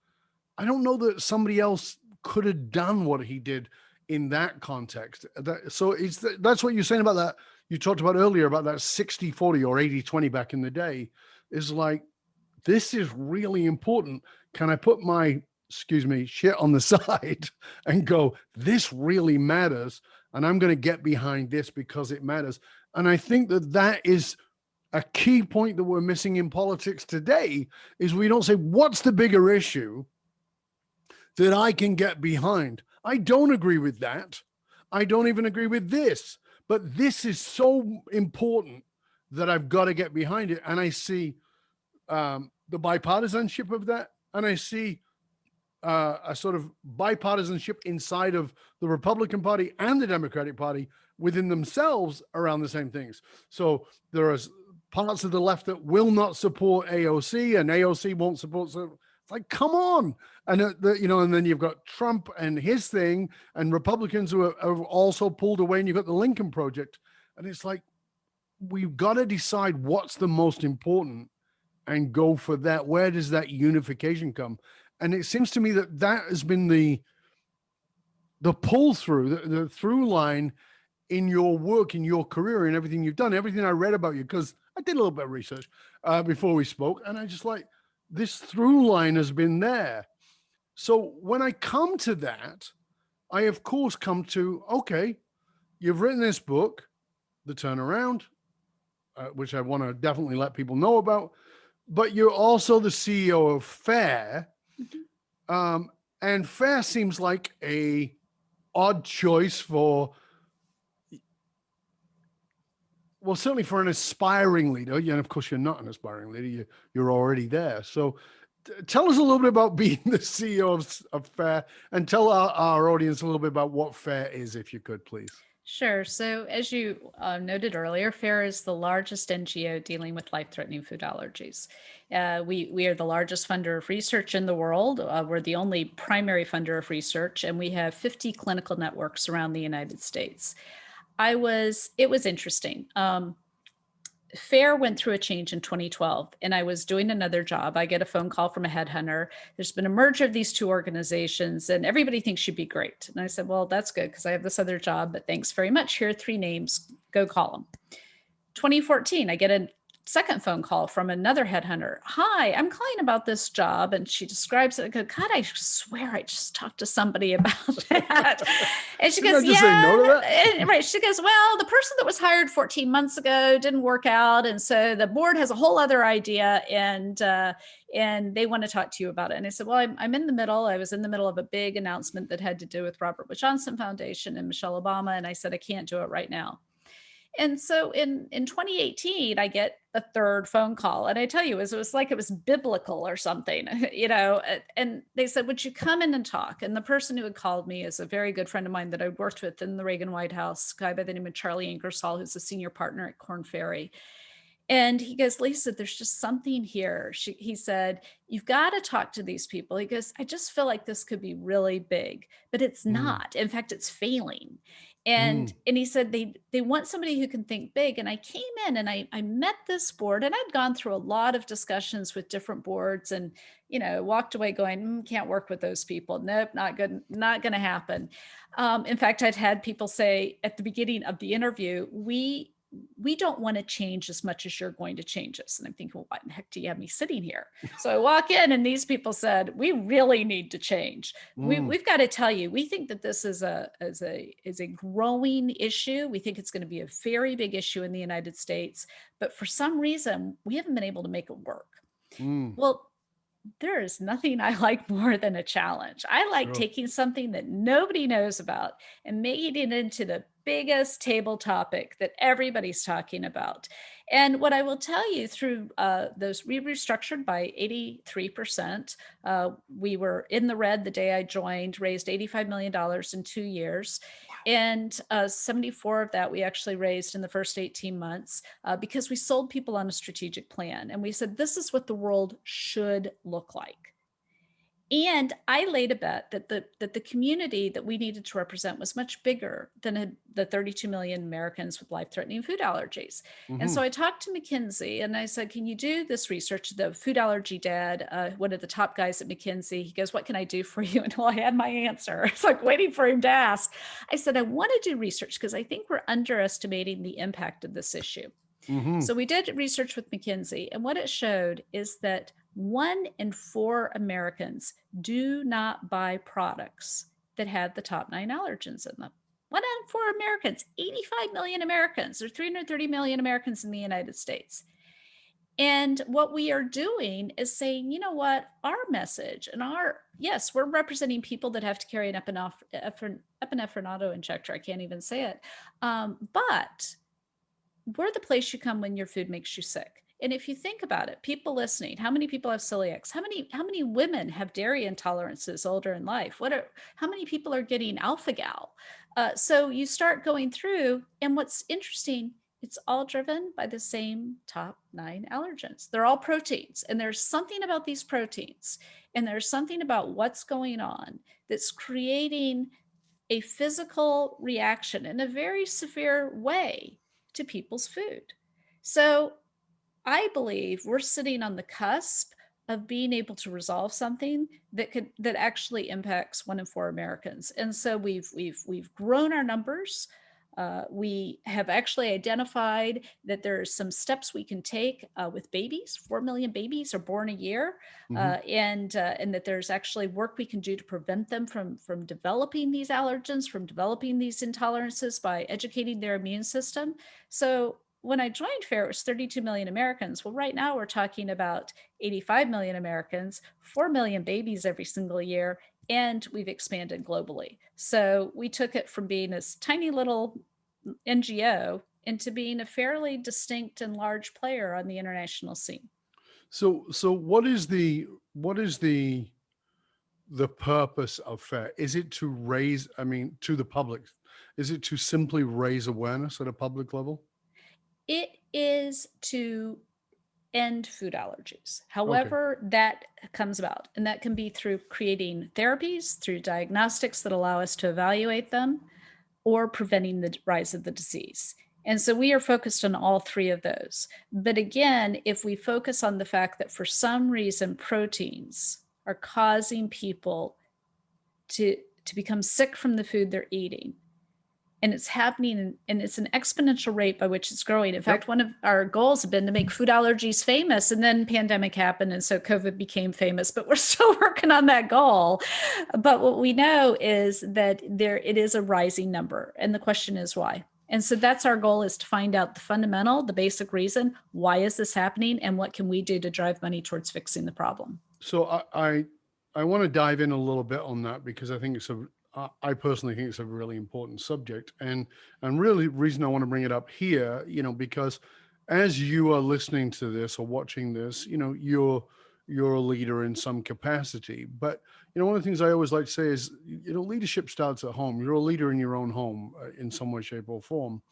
S3: I don't know that somebody else could have done what he did in that context. So that's what you're saying about that. You talked about earlier about that 60-40 or 80-20 back in the day, is like, this is really important. Can I put my, excuse me, shit on the side and go, this really matters. And I'm going to get behind this because it matters. And I think that is a key point that we're missing in politics today, is we don't say, what's the bigger issue that I can get behind? I don't agree with that. I don't even agree with this, but this is so important that I've got to get behind it. And I see the bipartisanship of that, and I see a sort of bipartisanship inside of the Republican Party and the Democratic Party within themselves around the same things. So there are parts of the left that will not support AOC, and AOC won't support. So it's like, come on. And and then you've got Trump and his thing, and Republicans who are also pulled away, and you've got the Lincoln Project, and it's like, we've got to decide what's the most important and go for that. Where does that unification come? And it seems to me that has been the pull through, the through line in your work, in your career, in everything you've done, everything I read about you, because I did a little bit of research before we spoke, and I just like, this through line has been there. So when I come to that, I of course come to, okay, you've written this book, The Turnaround, which I want to definitely let people know about, but you're also the CEO of FAIR. And FAIR seems like a odd choice for, well, certainly for an aspiring leader. And of course, you're not an aspiring leader. You're already there. So tell us a little bit about being the CEO of FAIR, and tell our audience a little bit about what FAIR is, if you could, please.
S1: Sure. So, as you noted earlier, FAIR is the largest NGO dealing with life-threatening food allergies. We are the largest funder of research in the world. We're the only primary funder of research, and we have 50 clinical networks around the United States. It was interesting. FAIR went through a change in 2012, and I was doing another job. I get a phone call from a headhunter. There's been a merger of these two organizations, and everybody thinks you'd be great. And I said, well, that's good because I have this other job, but thanks very much. Here are 3 names. Go call them. 2014, I get a second phone call from another headhunter. Hi, I'm calling about this job. And she describes it. I go, God, I swear I just talked to somebody about that. And she goes, yeah. And, right. She goes, well, the person that was hired 14 months ago didn't work out. And so the board has a whole other idea and they want to talk to you about it. And I said, well, I'm in the middle. I was in the middle of a big announcement that had to do with Robert Wood Johnson Foundation and Michelle Obama. And I said, I can't do it right now. And so in 2018, I get a third phone call. And I tell you, it was like it was biblical or something, and they said, would you come in and talk? And the person who had called me is a very good friend of mine that I worked with in the Reagan White House, a guy by the name of Charlie Ingersoll, who's a senior partner at Korn Ferry. And he goes, Lisa, there's just something here. He said, you've got to talk to these people. He goes, I just feel like this could be really big, but it's not. In fact, it's failing. And he said they want somebody who can think big. And I came in and I met this board, and I'd gone through a lot of discussions with different boards and, walked away going, can't work with those people. Nope, not good, not going to happen. In fact, I'd had people say at the beginning of the interview, we don't want to change as much as you're going to change us. And I'm thinking, well, why in the heck do you have me sitting here? So I walk in and these people said, we really need to change. We've got to tell you, we think that this is a growing issue. We think it's going to be a very big issue in the United States, but for some reason, we haven't been able to make it work. Well, there is nothing I like more than a challenge. I like taking something that nobody knows about and making it into the biggest table topic that everybody's talking about. And what I will tell you through those, we restructured by 83%. We were in the red the day I joined, raised $85 million in 2 years. And 74 of that we actually raised in the first 18 months because we sold people on a strategic plan. And we said, this is what the world should look like. And I laid a bet that the community that we needed to represent was much bigger than the 32 million Americans with life-threatening food allergies. And so I talked to McKinsey and I said, can you do this research? The food allergy dad, one of the top guys at McKinsey, he goes, what can I do for you? And I had my answer. It's like waiting for him to ask. I said, I want to do research because I think we're underestimating the impact of this issue. So we did research with McKinsey, and what it showed is that 1 in 4 Americans do not buy products that have the top 9 allergens in them. 1 out of 4 Americans, 85 million Americans, or 330 million Americans in the United States. And what we are doing is saying, you know what, our message and yes, we're representing people that have to carry an epinephrine auto injector. I can't even say it. But we're the place you come when your food makes you sick. And if you think about it, people listening, how many people have celiacs? How many women have dairy intolerances older in life? How many people are getting alpha-gal? So you start going through, and what's interesting, it's all driven by the same top 9 allergens. They're all proteins, and there's something about these proteins, and there's something about what's going on that's creating a physical reaction in a very severe way to people's food. So I believe we're sitting on the cusp of being able to resolve something that actually impacts 1 in 4 Americans. And so we've grown our numbers. We have actually identified that there are some steps we can take with babies. 4 million babies are born a year, and that there's actually work we can do to prevent them from developing these allergens, from developing these intolerances by educating their immune system. So when I joined FAIR, it was 32 million Americans. Well, right now we're talking about 85 million Americans, 4 million babies every single year, and we've expanded globally. So we took it from being this tiny little NGO into being a fairly distinct and large player on the international scene.
S3: So what is the purpose of FAIR? Is it to raise, to the public, is it to simply raise awareness at a public level?
S1: It is to end food allergies. However, that comes about, and that can be through creating therapies, through diagnostics that allow us to evaluate them, or preventing the rise of the disease. And so we are focused on all three of those. But again, if we focus on the fact that for some reason proteins are causing people to become sick from the food they're eating, and it's happening, and it's an exponential rate by which it's growing. In fact, one of our goals have been to make food allergies famous, and then pandemic happened, and so COVID became famous, but we're still working on that goal. But what we know is that it is a rising number, and the question is why. And so that's our goal, is to find out the basic reason, why is this happening, and what can we do to drive money towards fixing the problem.
S3: So I want to dive in a little bit on that, because I personally think it's a really important subject, and really the reason I want to bring it up here, because as you are listening to this or watching this, you're a leader in some capacity. But one of the things I always like to say is, leadership starts at home. You're a leader in your own home in some way, shape, or form.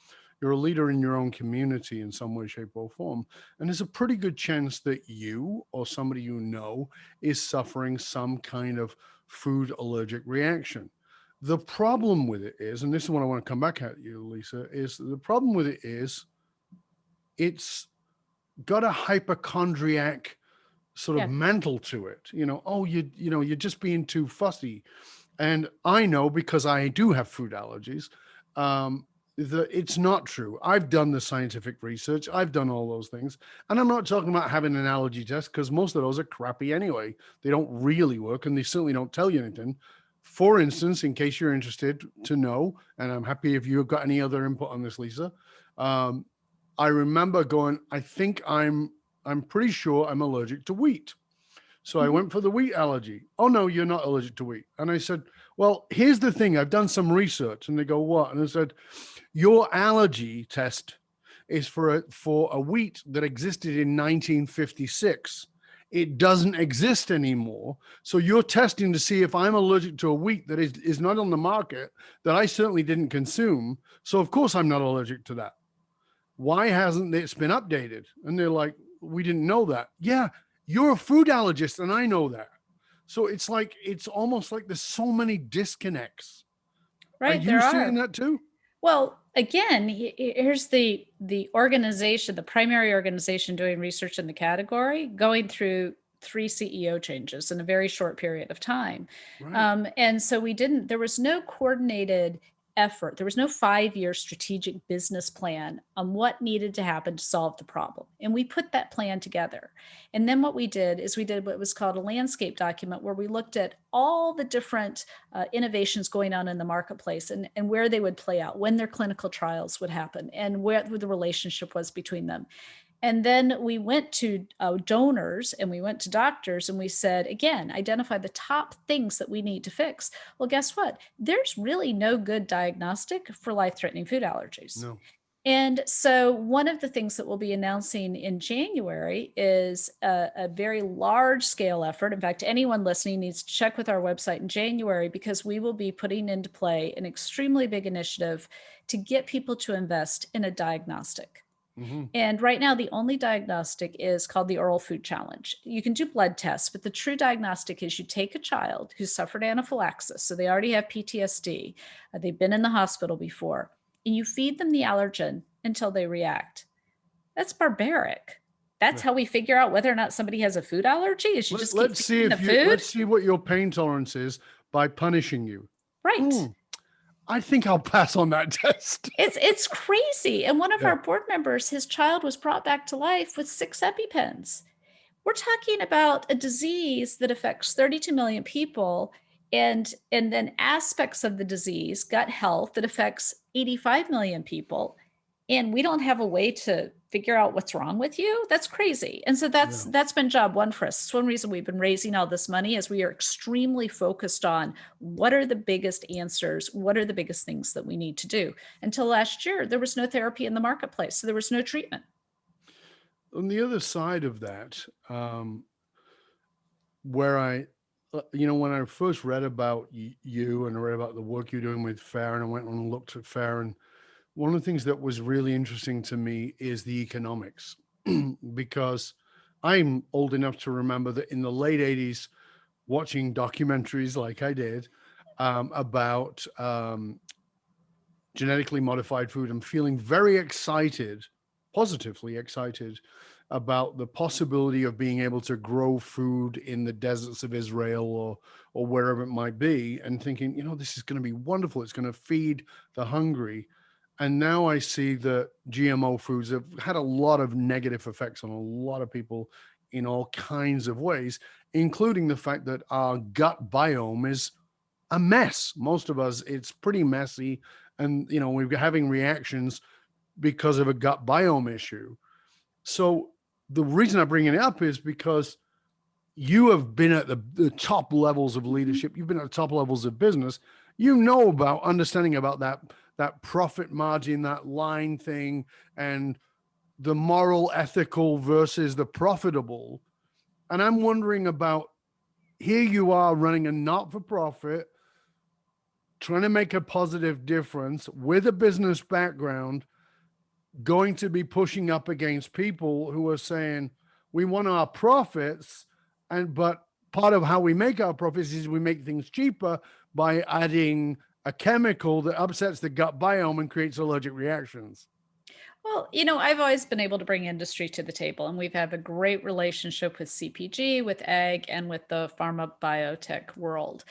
S3: You're a leader in your own community in some way, shape, or form. And there's a pretty good chance that you or somebody is suffering some kind of food allergic reaction. The problem with it is, and this is what I want to come back at you, Lisa, is the problem with it is it's got a hypochondriac sort of mantle to it. You're just being too fussy. And I know, because I do have food allergies, it's not true. I've done the scientific research. I've done all those things. And I'm not talking about having an allergy test, because most of those are crappy anyway. They don't really work, and they certainly don't tell you anything. For instance, in case you're interested to know, and I'm happy if you've got any other input on this, Lisa, I remember going, I'm pretty sure I'm allergic to wheat. So I went for the wheat allergy. Oh, no, you're not allergic to wheat. And I said, well, here's the thing. I've done some research. And they go, what? And I said, your allergy test is for a wheat that existed in 1956. It doesn't exist anymore. So you're testing to see if I'm allergic to a wheat that is not on the market, that I certainly didn't consume. So of course I'm not allergic to that. Why hasn't this been updated? And they're like, we didn't know that. Yeah, you're a food allergist, and I know that. So it's almost like there's so many disconnects.
S1: Right.
S3: Are you seeing that too?
S1: Well, again, here's the organization, the primary organization doing research in the category, going through 3 CEO changes in a very short period of time. Right. And so there was no coordinated effort. There was no 5-year strategic business plan on what needed to happen to solve the problem. And we put that plan together. And then what we did is we did what was called a landscape document, where we looked at all the different innovations going on in the marketplace, and where they would play out, when their clinical trials would happen, and where the relationship was between them. And then we went to donors, and we went to doctors, and we said, again, identify the top things that we need to fix. Well, guess what? There's really no good diagnostic for life-threatening food allergies. No. And so one of the things that we'll be announcing in January is a very large scale effort. In fact, anyone listening needs to check with our website in January, because we will be putting into play an extremely big initiative to get people to invest in a diagnostic. Mm-hmm. And right now, the only diagnostic is called the Oral Food Challenge. You can do blood tests, but the true diagnostic is you take a child who's suffered anaphylaxis, so they already have PTSD, they've been in the hospital before, and you feed them the allergen until they react. That's barbaric. That's how we figure out whether or not somebody has a food allergy. Is you just keep feeding the food?
S3: Let's see what your pain tolerance is by punishing you.
S1: Right.
S3: I think I'll pass on that test.
S1: It's crazy. And one of our board members, his child was brought back to life with 6 EpiPens. We're talking about a disease that affects 32 million people, and then aspects of the disease, gut health, that affects 85 million people. And we don't have a way to figure out what's wrong with you. That's crazy. And so that's been job one for us. It's one reason we've been raising all this money, is we are extremely focused on what are the biggest answers, what are the biggest things that we need to do. Until last year, there was no therapy in the marketplace, so there was no treatment.
S3: On the other side of that, where when I first read about you and I read about the work you're doing with FAIR, and I went and looked at FAIR, and one of the things that was really interesting to me is the economics, because I'm old enough to remember that in the late 80s, watching documentaries like I did about genetically modified food. I'm feeling very excited, positively excited about the possibility of being able to grow food in the deserts of Israel or wherever it might be, and thinking, this is going to be wonderful. It's going to feed the hungry. And now I see that GMO foods have had a lot of negative effects on a lot of people in all kinds of ways, including the fact that our gut biome is a mess. Most of us, it's pretty messy. And, we're having reactions because of a gut biome issue. So the reason I bring it up is because you have been at the top levels of leadership. You've been at the top levels of business. You know about understanding about that profit margin, that line thing, and the moral, ethical versus the profitable. And I'm wondering about, here you are running a not-for-profit, trying to make a positive difference with a business background, going to be pushing up against people who are saying, we want our profits, but part of how we make our profits is we make things cheaper by adding a chemical that upsets the gut biome and creates allergic reactions.
S1: Well, I've always been able to bring industry to the table, and we've had a great relationship with CPG, with ag, and with the pharma biotech world.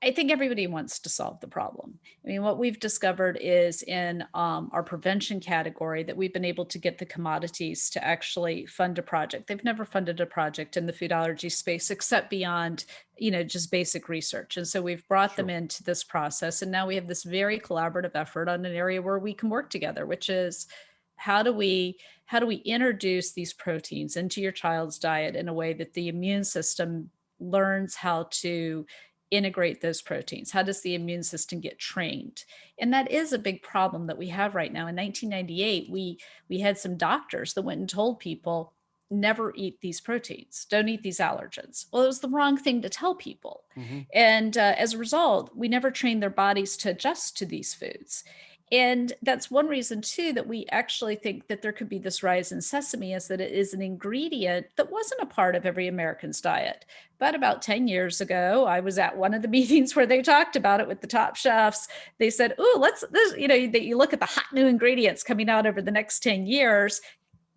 S1: I think everybody wants to solve the problem. I mean, what we've discovered is in our prevention category that we've been able to get the commodities to actually fund a project. They've never funded a project in the food allergy space except beyond, just basic research. And so we've brought them into this process. And now we have this very collaborative effort on an area where we can work together, which is how do we introduce these proteins into your child's diet in a way that the immune system learns how to integrate those proteins? How does the immune system get trained? And that is a big problem that we have right now. In 1998, we had some doctors that went and told people, never eat these proteins, don't eat these allergens. Well, it was the wrong thing to tell people. Mm-hmm. And as a result, we never trained their bodies to adjust to these foods. And that's one reason, too, that we actually think that there could be this rise in sesame, is that it is an ingredient that wasn't a part of every American's diet. But about 10 years ago, I was at one of the meetings where they talked about it with the top chefs. They said, you look at the hot new ingredients coming out over the next 10 years.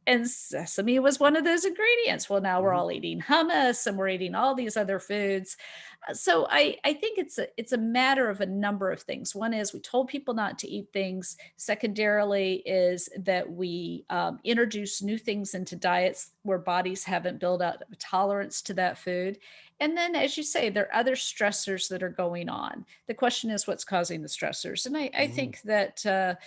S1: And sesame was one of those ingredients. Well, now we're all eating hummus and we're eating all these other foods. So I think it's a matter of a number of things. One is we told people not to eat things. Secondarily is that we introduce new things into diets where bodies haven't built out a tolerance to that food. And then, as you say, there are other stressors that are going on. The question is what's causing the stressors. And I think that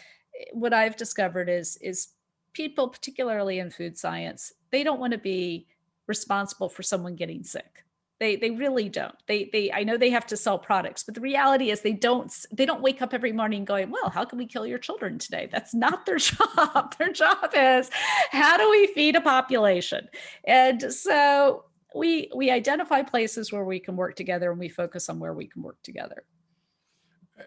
S1: what I've discovered is people, particularly in food science, they don't want to be responsible for someone getting sick. They really don't. I know they have to sell products, but the reality is they don't wake up every morning going, well, how can we kill your children today? That's not their job. Their job is, how do we feed a population? And so we identify places where we can work together, and we focus on where we can work together.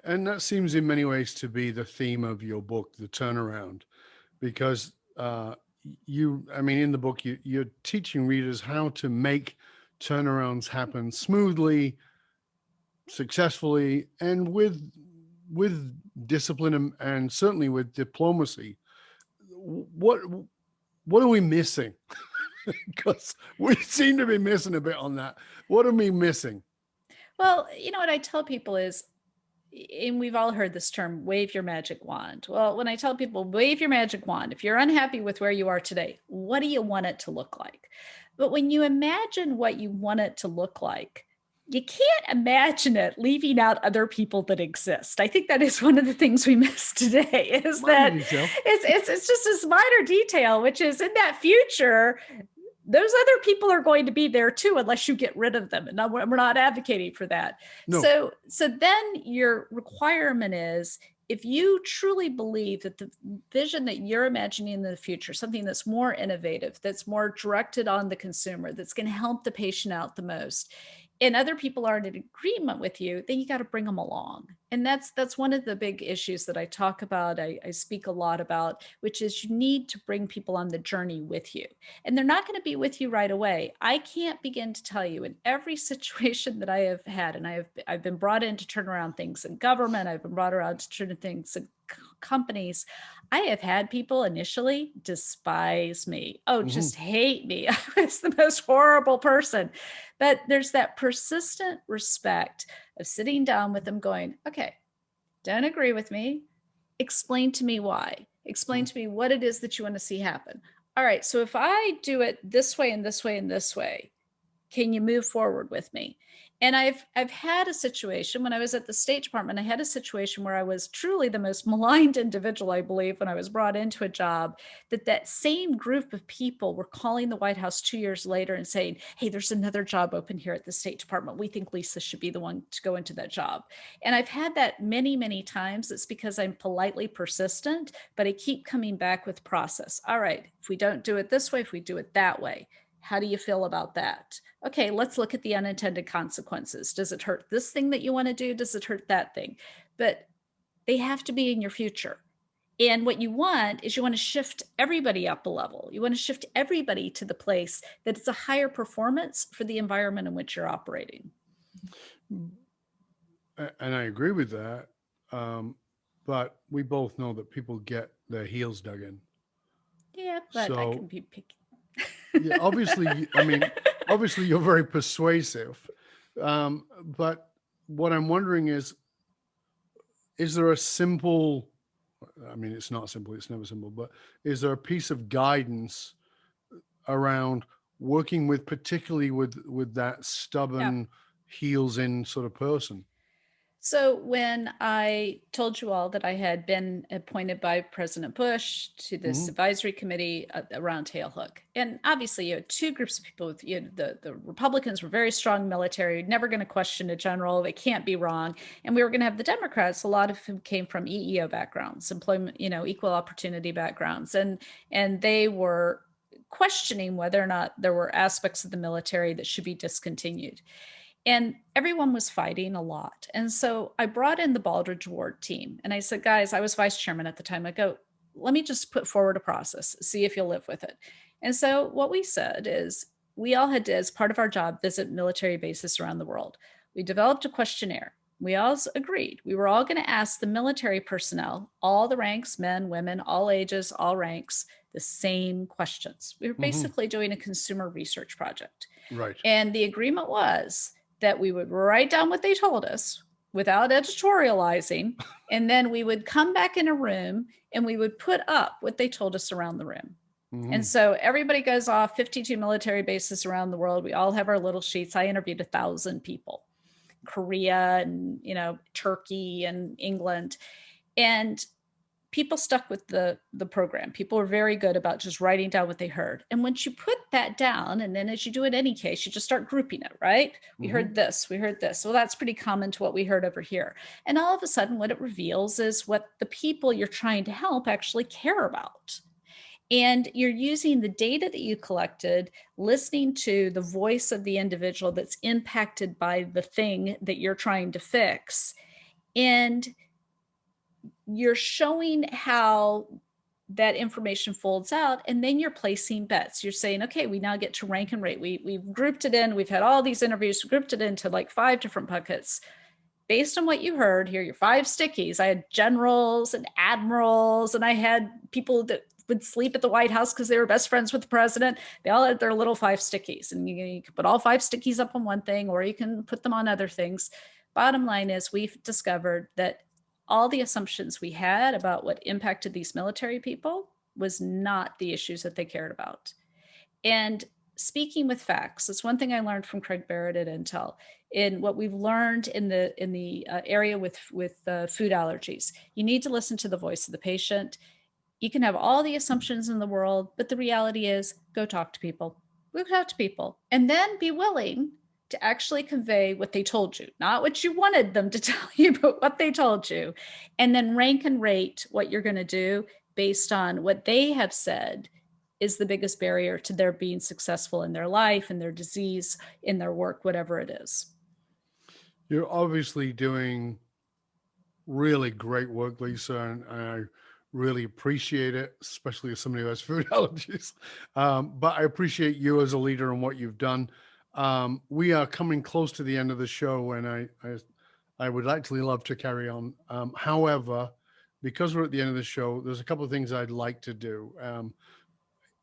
S3: And that seems in many ways to be the theme of your book, The Turnaround, because in the book, you're teaching readers how to make turnarounds happen smoothly, successfully, and with discipline and certainly with diplomacy. What are we missing? Because we seem to be missing a bit on that. What are we missing?
S1: Well, what I tell people is, and we've all heard this term, wave your magic wand. Well, when I tell people, wave your magic wand, if you're unhappy with where you are today, what do you want it to look like? But when you imagine what you want it to look like, you can't imagine it leaving out other people that exist. I think that is one of the things we miss today, is that it's just this minor detail, which is in that future, those other people are going to be there too, unless you get rid of them. And we're not advocating for that. No. So then your requirement is, if you truly believe that the vision that you're imagining in the future, something that's more innovative, that's more directed on the consumer, that's going to help the patient out the most, and other people aren't in agreement with you, then you got to bring them along. And that's one of the big issues that I talk about, I speak a lot about, which is you need to bring people on the journey with you. And they're not going to be with you right away. I can't begin to tell you, in every situation that I have had, and I've been brought in to turn around things in government, I've been brought around to turn things in companies, I have had people initially despise me. Oh,
S3: Mm-hmm.
S1: just hate me. I was the most horrible person. But there's that persistent respect of sitting down with them going, okay, don't agree with me. Explain to me why. Explain to me what it is that you want to see happen. All right, so if I do it this way and this way and this way, can you move forward with me? And I've had a situation when I was at the State Department. I had a situation where I was truly the most maligned individual, I believe, when I was brought into a job. That same group of people were calling the White House 2 years later and saying, "Hey, there's another job open here at the State Department. We think Lisa should be the one to go into that job." And I've had that many, many times. It's because I'm politely persistent, but I keep coming back with process. All right, if we don't do it this way, if we do it that way, how do you feel about that? Okay, let's look at the unintended consequences. Does it hurt this thing that you want to do? Does it hurt that thing? But they have to be in your future. And what you want is you want to shift everybody up a level. You want to shift everybody to the place that it's a higher performance for the environment in which you're operating.
S3: And I agree with that. But we both know that people get their heels dug in.
S1: Yeah, but I can be picky.
S3: Yeah, obviously you're very persuasive. But what I'm wondering is there a simple, it's not simple, it's never simple, but is there a piece of guidance around working with, particularly with that stubborn heels in sort of person?
S1: So when I told you all that I had been appointed by President Bush to this advisory committee around tailhook, and obviously you had two groups of people. The Republicans were very strong military, never going to question a general. They can't be wrong. And we were going to have the Democrats, a lot of whom came from EEO backgrounds, employment, equal opportunity backgrounds. And they were questioning whether or not there were aspects of the military that should be discontinued. And everyone was fighting a lot. And so I brought in the Baldridge Ward team and I said, guys, I was vice chairman at the time. I go, let me just put forward a process, see if you'll live with it. And so what we said is we all had to, as part of our job, visit military bases around the world. We developed a questionnaire. We all agreed. We were all going to ask the military personnel, all the ranks, men, women, all ages, all ranks, the same questions. We were basically doing a consumer research project.
S3: Right.
S1: And the agreement was that we would write down what they told us without editorializing, and then we would come back in a room and we would put up what they told us around the room. And so everybody goes off 52 military bases around the world. We all have our little sheets. I interviewed 1,000 people, Korea and, Turkey and England. And people stuck with the program. People were very good about just writing down what they heard. And once you put that down, and then as you do in any case, you just start grouping it, right? We heard this, we heard this. Well, that's pretty common to what we heard over here. And all of a sudden, what it reveals is what the people you're trying to help actually care about. And you're using the data that you collected, listening to the voice of the individual that's impacted by the thing that you're trying to fix. And you're showing how that information folds out, and then you're placing bets. You're saying, okay, we now get to rank and rate. We've grouped it in. We've had all these interviews, grouped it into like 5 different buckets. Based on what you heard, here are your 5 stickies. I had generals and admirals, and I had people that would sleep at the White House because they were best friends with the president. They all had their little 5 stickies, and you can put all 5 stickies up on one thing, or you can put them on other things. Bottom line is we've discovered that all the assumptions we had about what impacted these military people was not the issues that they cared about. And speaking with facts, it's one thing I learned from Craig Barrett at Intel. In what we've learned in the area with food allergies, you need to listen to the voice of the patient. You can have all the assumptions in the world, but the reality is go talk to people. Go talk to people, and then be willing to actually convey what they told you, not what you wanted them to tell you, but what they told you. And then rank and rate what you're going to do based on what they have said is the biggest barrier to their being successful in their life, in their disease, in their work, whatever it is.
S3: You're obviously doing really great work, Lisa, and I really appreciate it, especially as somebody who has food allergies. But I appreciate you as a leader and what you've done. We are coming close to the end of the show, and I would actually love to carry on. However, because we're at the end of the show, there's a couple of things I'd like to do.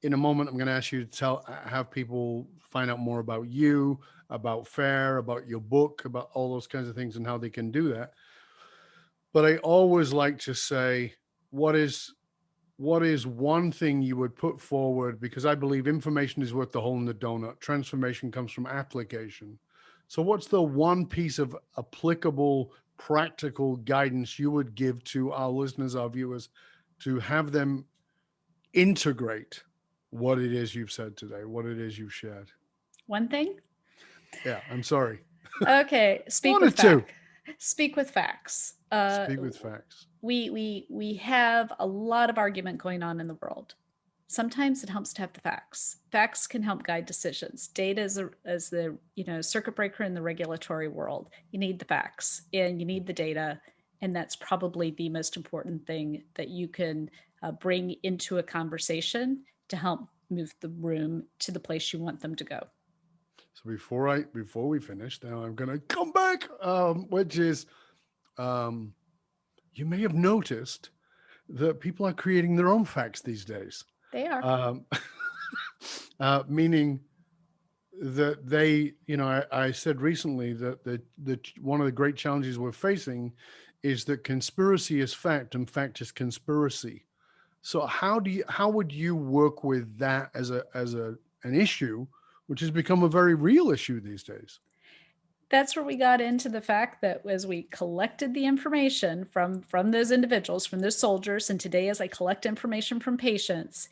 S3: In a moment, I'm going to ask you to have people find out more about you, about FAIR, about your book, about all those kinds of things and how they can do that. But I always like to say, what is one thing you would put forward? Because I believe information is worth the hole in the donut. Transformation comes from application. So what's the one piece of applicable, practical guidance you would give to our listeners, our viewers, to have them integrate what it is you've said today, what it is you've shared?
S1: One thing?
S3: Yeah, I'm sorry.
S1: Okay, speak
S3: One
S1: with
S3: or two.
S1: facts. Speak with facts.
S3: Speak with facts.
S1: We have a lot of argument going on in the world. Sometimes it helps to have the facts. Facts can help guide decisions. Data is the circuit breaker in the regulatory world. You need the facts and you need the data, and that's probably the most important thing that you can bring into a conversation to help move the room to the place you want them to go.
S3: So before we finish, now I'm going to come back, which is, you may have noticed that people are creating their own facts these days.
S1: They are.
S3: Meaning that they, I said recently that the one of the great challenges we're facing is that conspiracy is fact and fact is conspiracy. So how would you work with that as an issue, which has become a very real issue these days?
S1: That's where we got into the fact that as we collected the information from those individuals, from those soldiers, and today as I collect information from patients,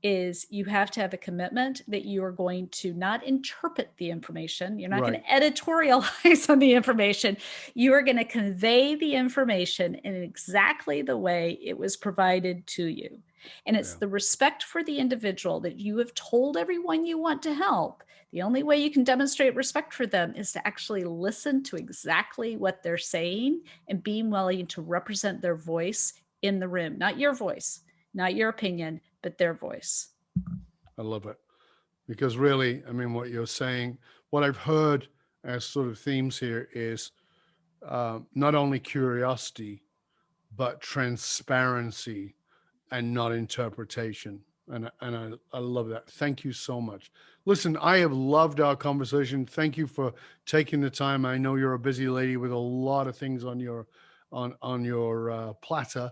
S1: is you have to have a commitment that you are going to not interpret the information. You're not going to editorialize on the information. You are going to convey the information in exactly the way it was provided to you. And it's the respect for the individual that you have told everyone you want to help. The only way you can demonstrate respect for them is to actually listen to exactly what they're saying and being willing to represent their voice in the room, not your voice, not your opinion, but their voice.
S3: I love it. Because really, I mean, what you're saying, what I've heard as sort of themes here is not only curiosity, but transparency and not interpretation. And I love that. Thank you so much. Listen, I have loved our conversation. Thank you for taking the time. I know you're a busy lady with a lot of things on your platter.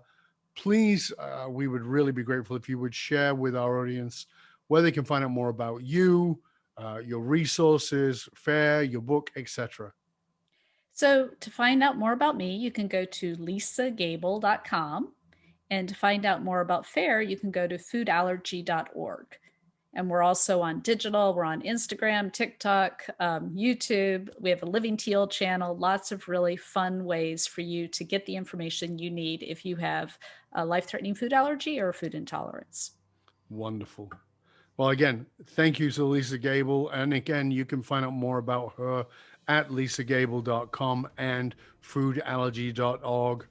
S3: Please, we would really be grateful if you would share with our audience where they can find out more about you, your resources, FAIR, your book, etc.
S1: So to find out more about me, you can go to lisagable.com. And to find out more about FAIR, you can go to foodallergy.org. And we're also on digital. We're on Instagram, TikTok, YouTube. We have a Living Teal channel, lots of really fun ways for you to get the information you need if you have a life-threatening food allergy or food intolerance.
S3: Wonderful. Well, again, thank you to Lisa Gable. And again, you can find out more about her at lisagable.com and foodallergy.org.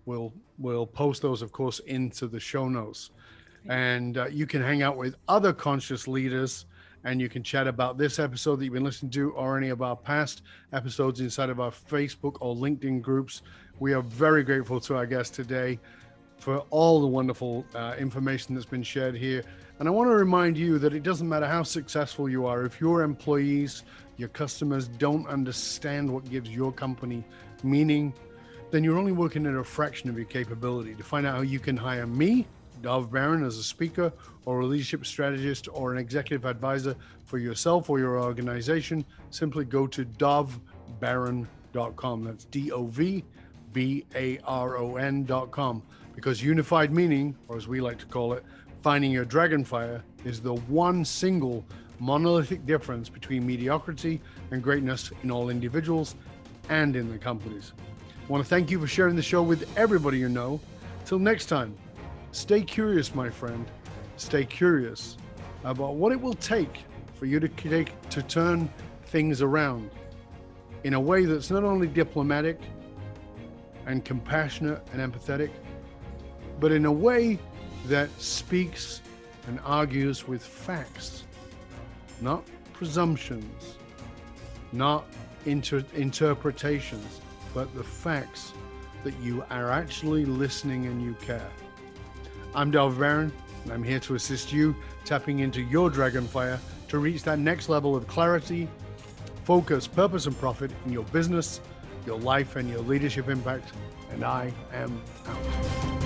S3: We'll post those, of course, into the show notes. And you can hang out with other conscious leaders, and you can chat about this episode that you've been listening to or any of our past episodes inside of our Facebook or LinkedIn groups. We are very grateful to our guest today for all the wonderful information that's been shared here. And I want to remind you that it doesn't matter how successful you are. If your employees, your customers don't understand what gives your company meaning, then you're only working at a fraction of your capability. To find out how you can hire me, Dov Baron, as a speaker or a leadership strategist or an executive advisor for yourself or your organization, simply go to dovbaron.com. That's DOVBARON.com. Because unified meaning, or as we like to call it, finding your dragon fire, is the one single monolithic difference between mediocrity and greatness in all individuals and in the companies. I want to thank you for sharing the show with everybody you know. Till next time, stay curious, my friend. Stay curious about what it will take for you to turn things around in a way that's not only diplomatic and compassionate and empathetic, but in a way that speaks and argues with facts, not presumptions, not interpretations, but the facts that you are actually listening and you care. I'm Dov Baron, and I'm here to assist you tapping into your dragonfire to reach that next level of clarity, focus, purpose, and profit in your business, your life, and your leadership impact. And I am out.